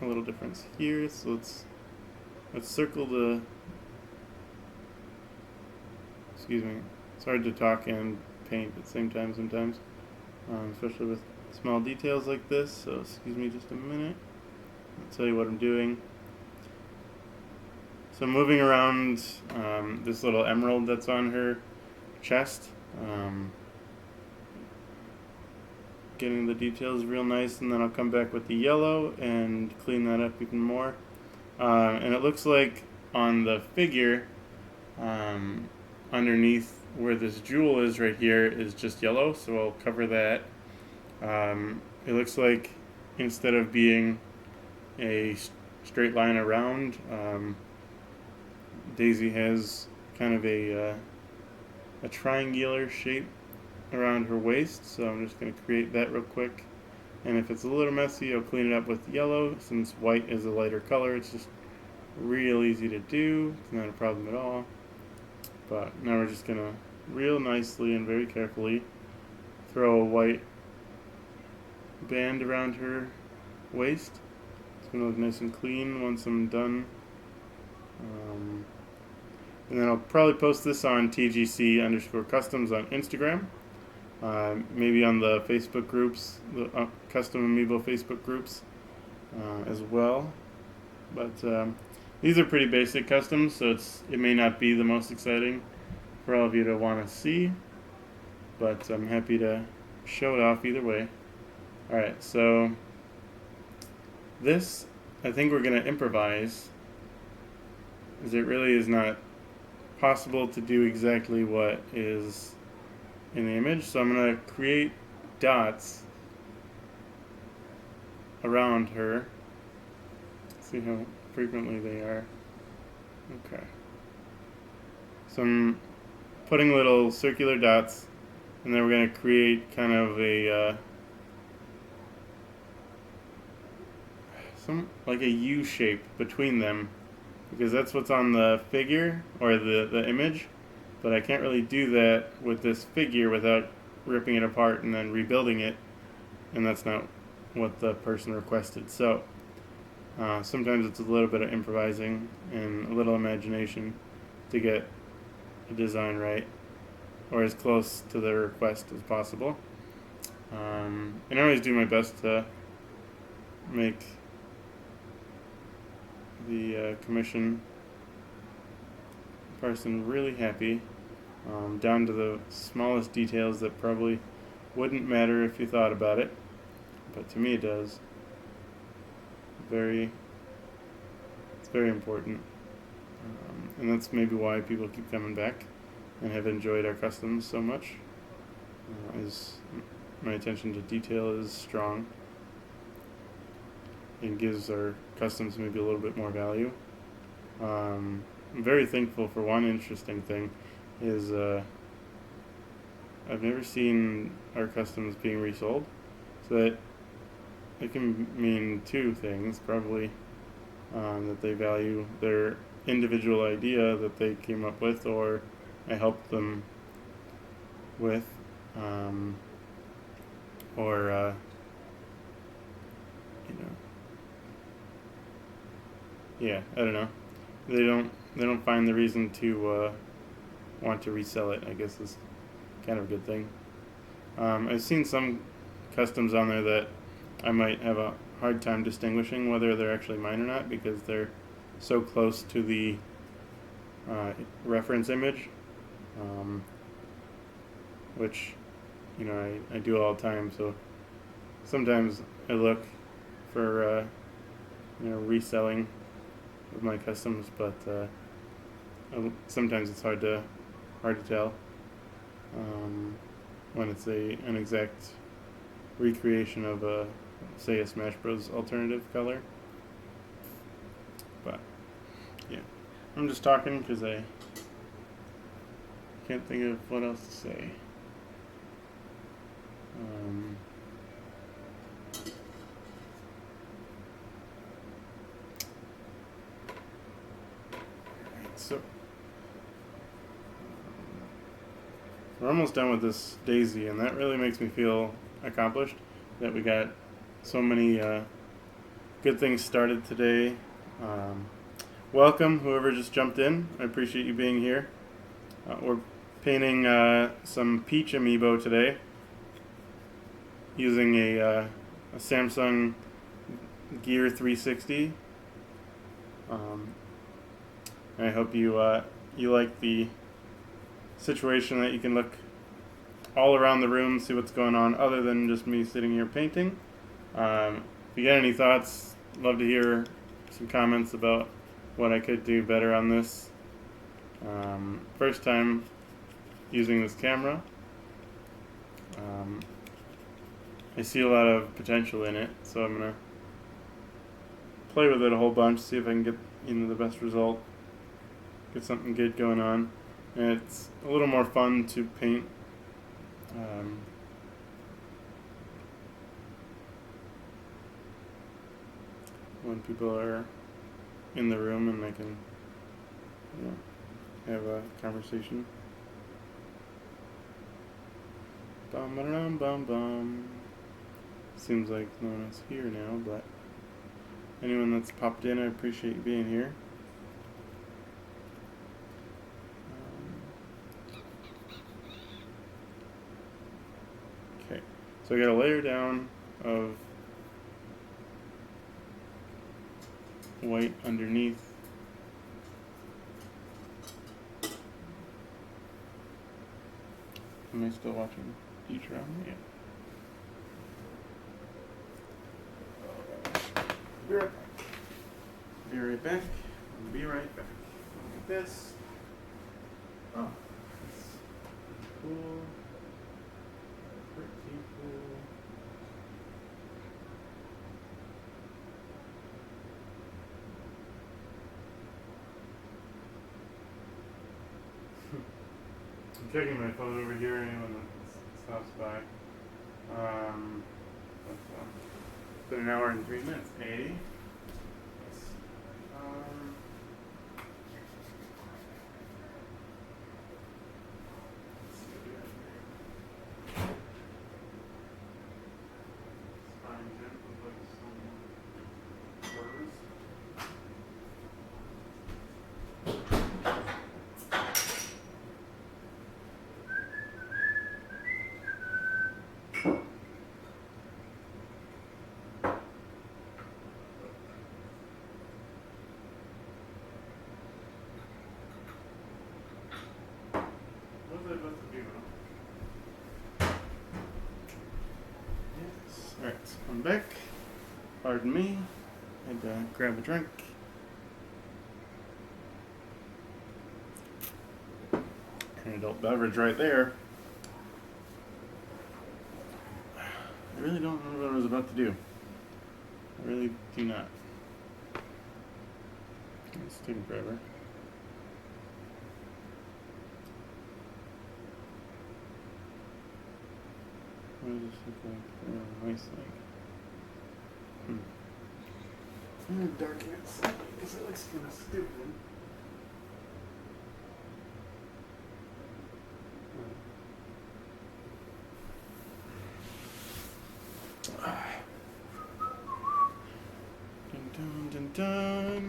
a little difference here, so let's circle the, excuse me, it's hard to talk and paint at the same time sometimes, especially with small details like this, so excuse me just a minute. I'll tell you what I'm doing. So I'm moving around this little emerald that's on her chest, getting the details real nice, and then I'll come back with the yellow and clean that up even more. And it looks like on the figure, underneath where this jewel is right here is just yellow, so I'll cover that. It looks like instead of being a straight line around, Daisy has kind of a triangular shape around her waist, so I'm just going to create that real quick. And if it's a little messy, I'll clean it up with yellow. Since white is a lighter color, it's just real easy to do. It's not a problem at all. But now we're just going to real nicely and very carefully throw a white band around her waist. It's going to look nice and clean once I'm done. And then I'll probably post this on TGC_customs on Instagram. Maybe on the Facebook groups, the custom amiibo Facebook groups as well. But these are pretty basic customs, so it may not be the most exciting for all of you to want to see, but I'm happy to show it off either way. Alright, so this I think we're going to improvise, as it really is not possible to do exactly what is in the image, so I'm going to create dots around her. See how frequently they are. Okay. So I'm putting little circular dots, and then we're going to create kind of a like a U shape between them, because that's what's on the figure or the image. But I can't really do that with this figure without ripping it apart and then rebuilding it, and that's not what the person requested. So sometimes it's a little bit of improvising and a little imagination to get a design right, or as close to the request as possible. And I always do my best to make the commission person really happy, down to the smallest details that probably wouldn't matter if you thought about it, but to me it does. It's very important, and that's maybe why people keep coming back and have enjoyed our customs so much, is my attention to detail is strong and gives our customs maybe a little bit more value. I'm very thankful for one interesting thing is I've never seen our customs being resold, so that it can mean two things probably, that they value their individual idea that they came up with or I helped them with, or yeah, I don't know. They don't find the reason to want to resell it, I guess is kind of a good thing. I've seen some customs on there that I might have a hard time distinguishing whether they're actually mine or not because they're so close to the reference image, which I do all the time. So sometimes I look for reselling of my customs, but sometimes it's hard to tell when it's an exact recreation of say a Smash Bros. Alternative color. But yeah, I'm just talking because I can't think of what else to say. So we're almost done with this daisy, and that really makes me feel accomplished that we got so many good things started today. Welcome, whoever just jumped in. I appreciate you being here. We're painting some Peach amiibo today using a Samsung Gear 360. I hope you like the situation that you can look all around the room, see what's going on other than just me sitting here painting. If you got any thoughts, love to hear some comments about what I could do better on this. First time using this camera. I see a lot of potential in it, so I'm gonna play with it a whole bunch, see if I can get the best result, get something good going on. And it's a little more fun to paint when people are in the room and I can have a conversation. Bum ba bum bum. Seems like no one is here now, but anyone that's popped in, I appreciate you being here. Okay, so I got a layer down of white underneath. Am I still watching each round? Yeah. Be right back. Be right back. Be right back. Look at this. Oh, that's cool. Pretty cool. I'm checking my phone over here. Anyone that stops by. It's been an hour and 3 minutes. Let's see what we got here. Spine gem with like some birds. Yes. Alright, I'm back. Pardon me. Had to grab a drink. An adult beverage right there. I really don't remember what I was about to do. I really do not. It's taking forever. What does this look like? Oh, nice like. I'm gonna darken it slightly because it looks kind of stupid. Dun dun dun dun.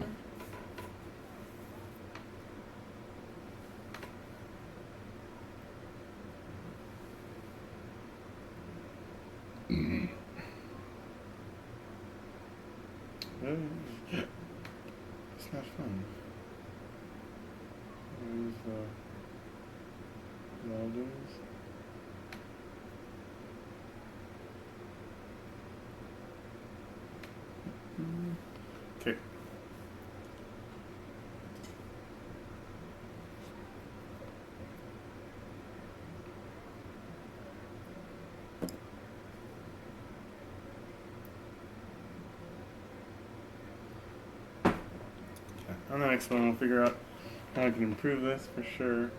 welders. Okay. On the next one, we'll figure out how I can improve this for sure.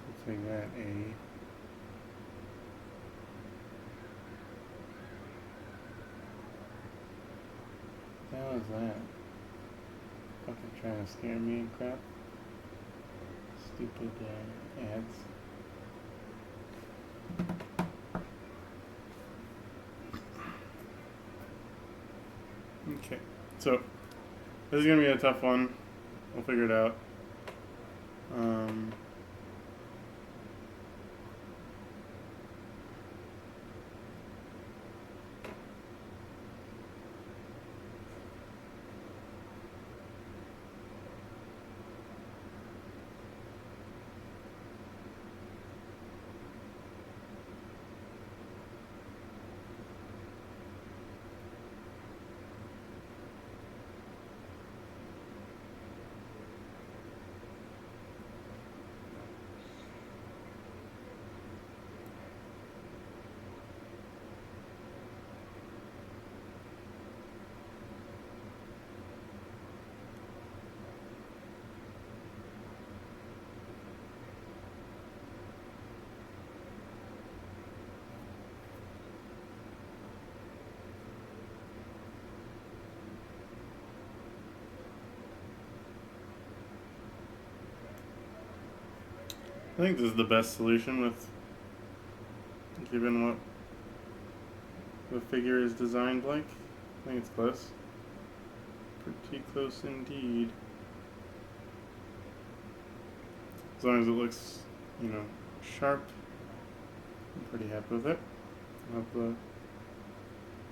Let's make that A. What the hell is that? Fucking trying to scare me and crap. Stupid ads. Okay, so this is gonna be a tough one. We'll figure it out. I think this is the best solution with given what the figure is designed like. I think it's close. Pretty close indeed. As long as it looks, sharp, I'm pretty happy with it. I hope the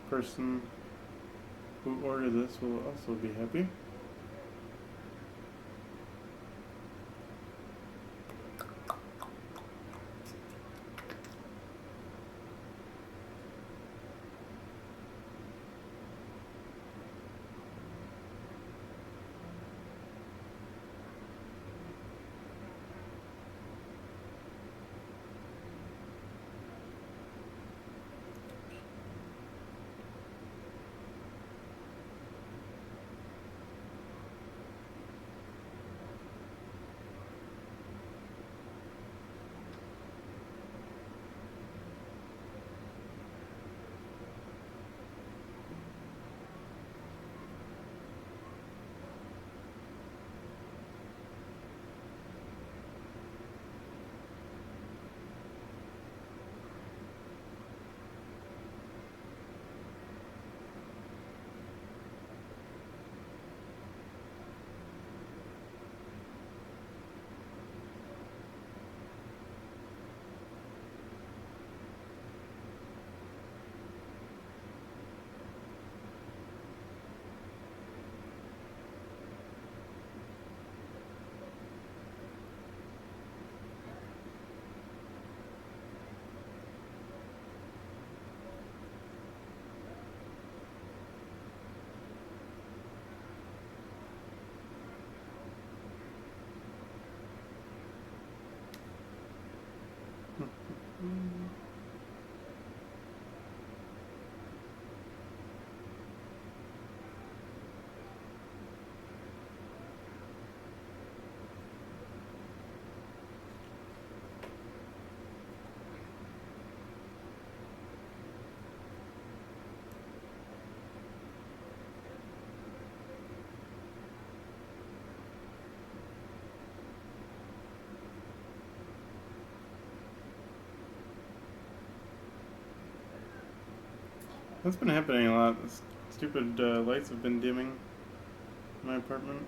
person who ordered this will also be happy. That's been happening a lot. This stupid lights have been dimming in my apartment.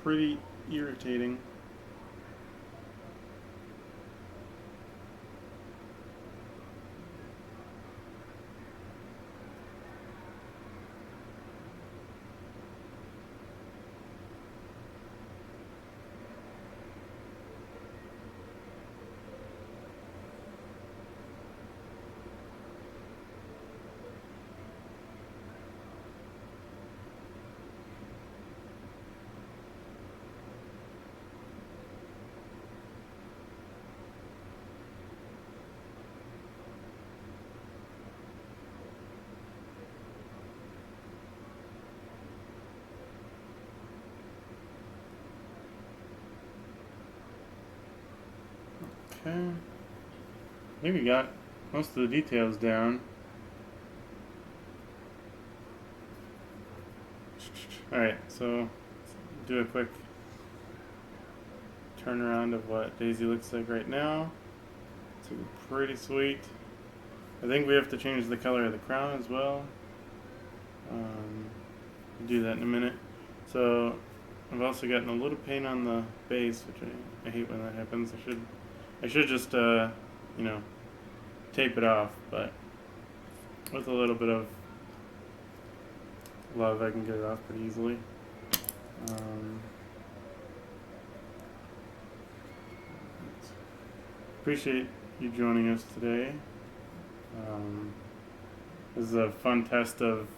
Pretty irritating. Okay. I think we got most of the details down. Alright, so do a quick turnaround of what Daisy looks like right now. It's pretty sweet. I think we have to change the color of the crown as well. We'll do that in a minute. So I've also gotten a little paint on the base, which I hate when that happens. I should just you know, tape it off, but with a little bit of love I can get it off pretty easily. Appreciate you joining us today. This is a fun test of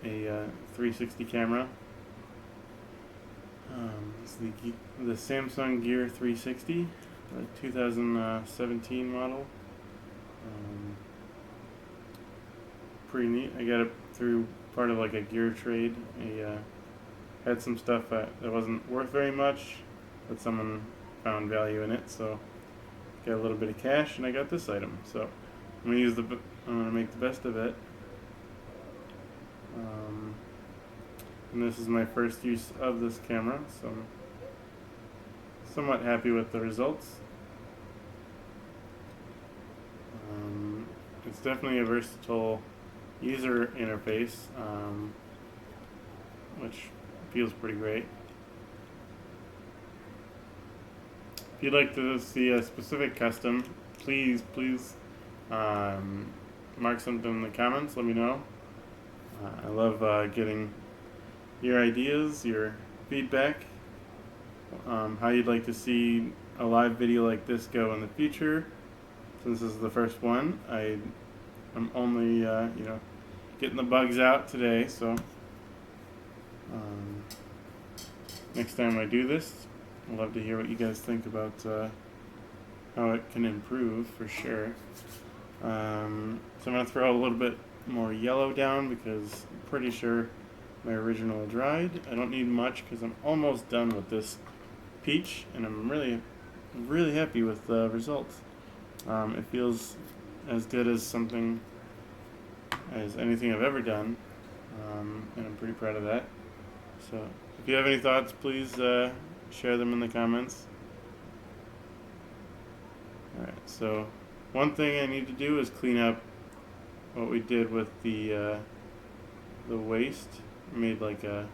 a 360 camera. It's the Samsung Gear 360, the 2017 model. Pretty neat. I got it through part of like a gear trade. I had some stuff that wasn't worth very much, but someone found value in it, so got a little bit of cash, and I got this item. So I'm gonna make the best of it. And this is my first use of this camera, so I'm somewhat happy with the results. It's definitely a versatile user interface, which feels pretty great. If you'd like to see a specific custom, please mark something in the comments. Let me know. I love getting your ideas, your feedback, how you'd like to see a live video like this go in the future. Since this is the first one, I'm only getting the bugs out today, so next time I do this, I'd love to hear what you guys think about how it can improve for sure. So I'm going to throw a little bit more yellow down because I'm pretty sure my original dried. I don't need much because I'm almost done with this peach, and I'm really happy with the results. It feels as good as anything I've ever done, and I'm pretty proud of that. So if you have any thoughts, please share them in the comments. Alright, so one thing I need to do is clean up what we did with the waist. I made like a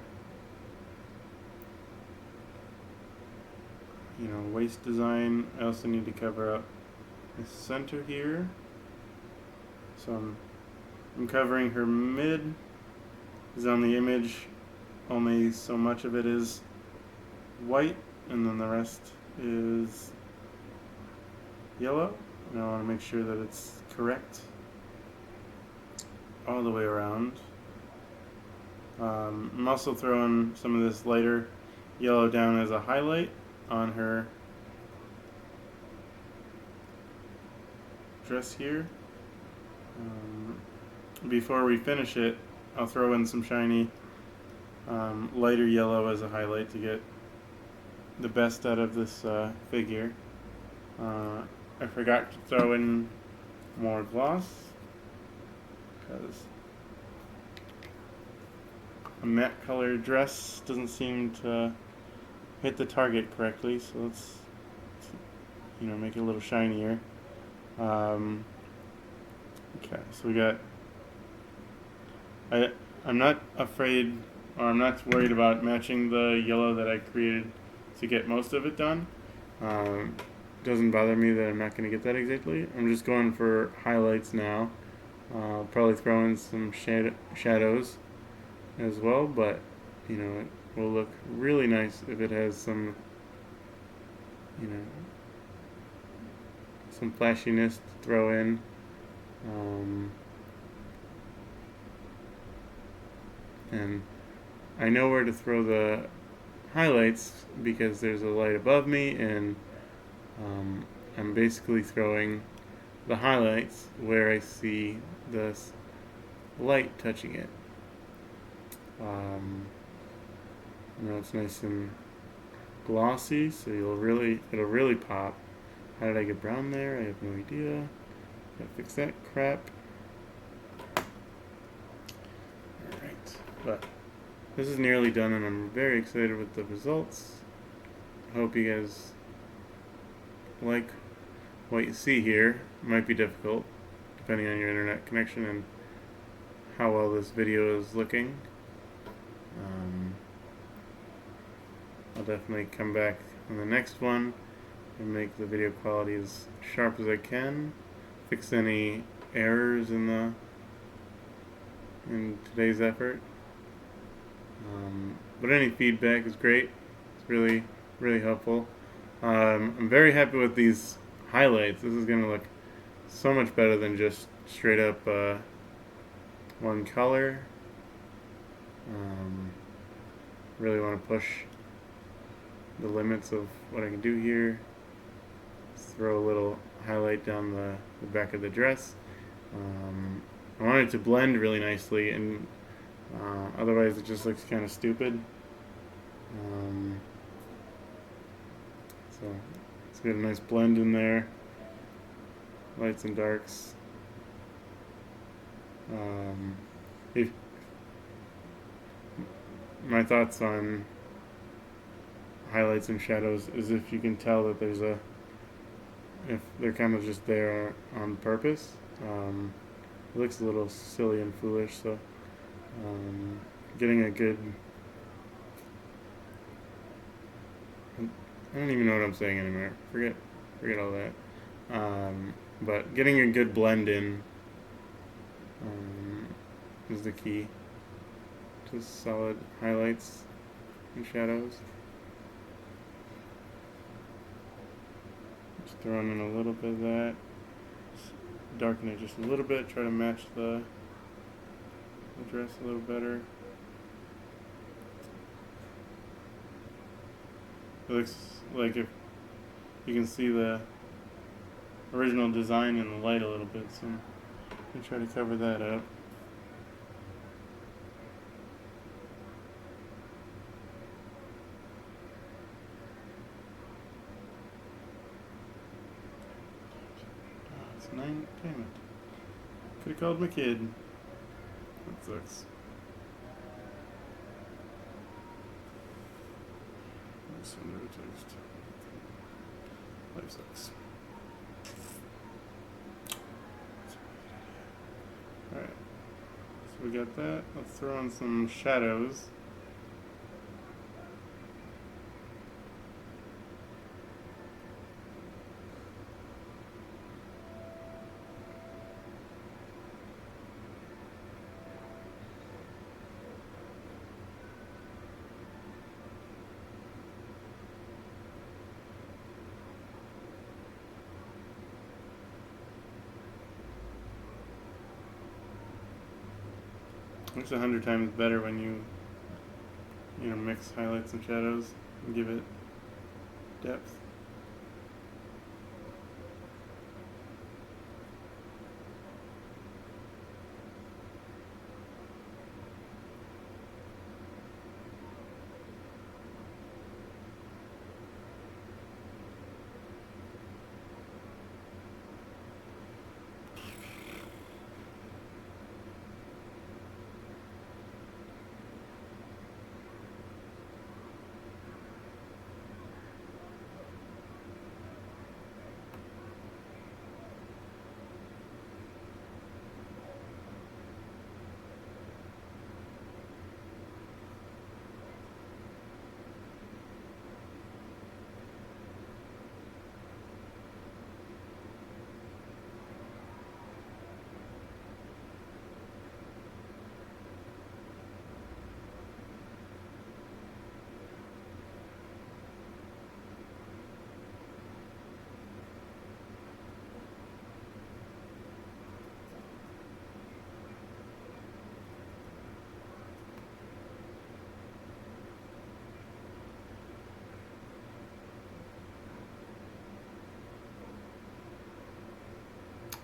waist design. I also need to cover up the center here. So I'm covering her mid, because on the image only so much of it is white and then the rest is yellow, and I want to make sure that it's correct all the way around. I'm also throwing some of this lighter yellow down as a highlight on her dress here. Before we finish it, I'll throw in some shiny lighter yellow as a highlight to get the best out of this figure. I forgot to throw in more gloss because a matte color dress doesn't seem to hit the target correctly, so let's make it a little shinier. Okay, so we got. I'm not afraid, or I'm not worried about matching the yellow that I created to get most of it done. Doesn't bother me that I'm not going to get that exactly. I'm just going for highlights now. I'll probably throw in some shadows as well, but it will look really nice if it has some some flashiness to throw in. And I know where to throw the highlights because there's a light above me, and I'm basically throwing the highlights where I see the light touching it. It's nice and glossy, so it'll really pop. How did I get brown there? I have no idea. Gotta fix that crap. Alright, but this is nearly done and I'm very excited with the results. I hope you guys like what you see here. It might be difficult depending on your internet connection and how well this video is looking. I'll definitely come back on the next one and make the video quality as sharp as I can. Fix any errors in today's effort. But any feedback is great. It's really, really helpful. I'm very happy with these highlights. This is going to look so much better than just straight up one color. Really want to push the limits of what I can do here. Just throw a little highlight down the back of the dress. I want it to blend really nicely, and otherwise it just looks kind of stupid. So let's get a nice blend in there, lights and darks. My thoughts on highlights and shadows is if you can tell that if they're kind of just there on purpose. It looks a little silly and foolish, so getting a good, I don't even know what I'm saying anymore. Forget all that. But getting a good blend in is the key to solid highlights and shadows. Just throwing in a little bit of that. Darken it just a little bit. Try to match the dress a little better. It looks like if you can see the original design in the light a little bit, so I'm going to try to cover that up. Oh, it's 9, damn it. Could have called my kid. That sucks. Send her a text. Life sucks. Alright. So we got that. Let's throw in some shadows. Looks 100 times better when you mix highlights and shadows and give it depth.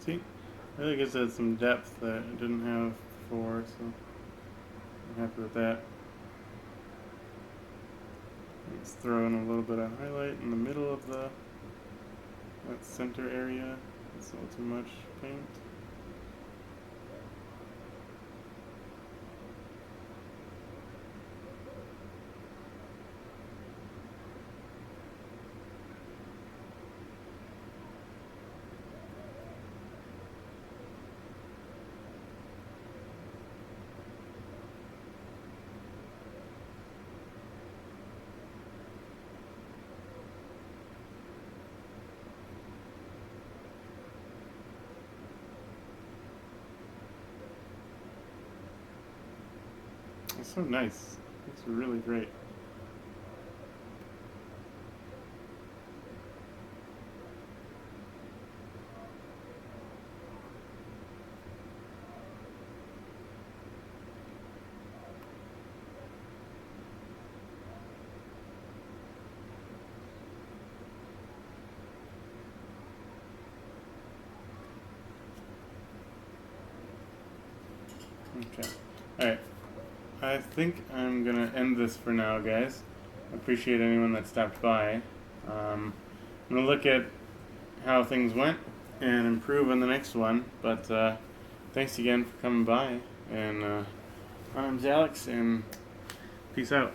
See, I think it's had some depth that it didn't have before, so I'm happy with that. Let's throw in a little bit of highlight in the middle of the that center area. It's a little too much paint. It's so nice. It's really great. Okay. Alright. I think I'm gonna end this for now, guys. I appreciate anyone that stopped by. I'm gonna look at how things went and improve on the next one. But thanks again for coming by. And my name's Alex, and peace out.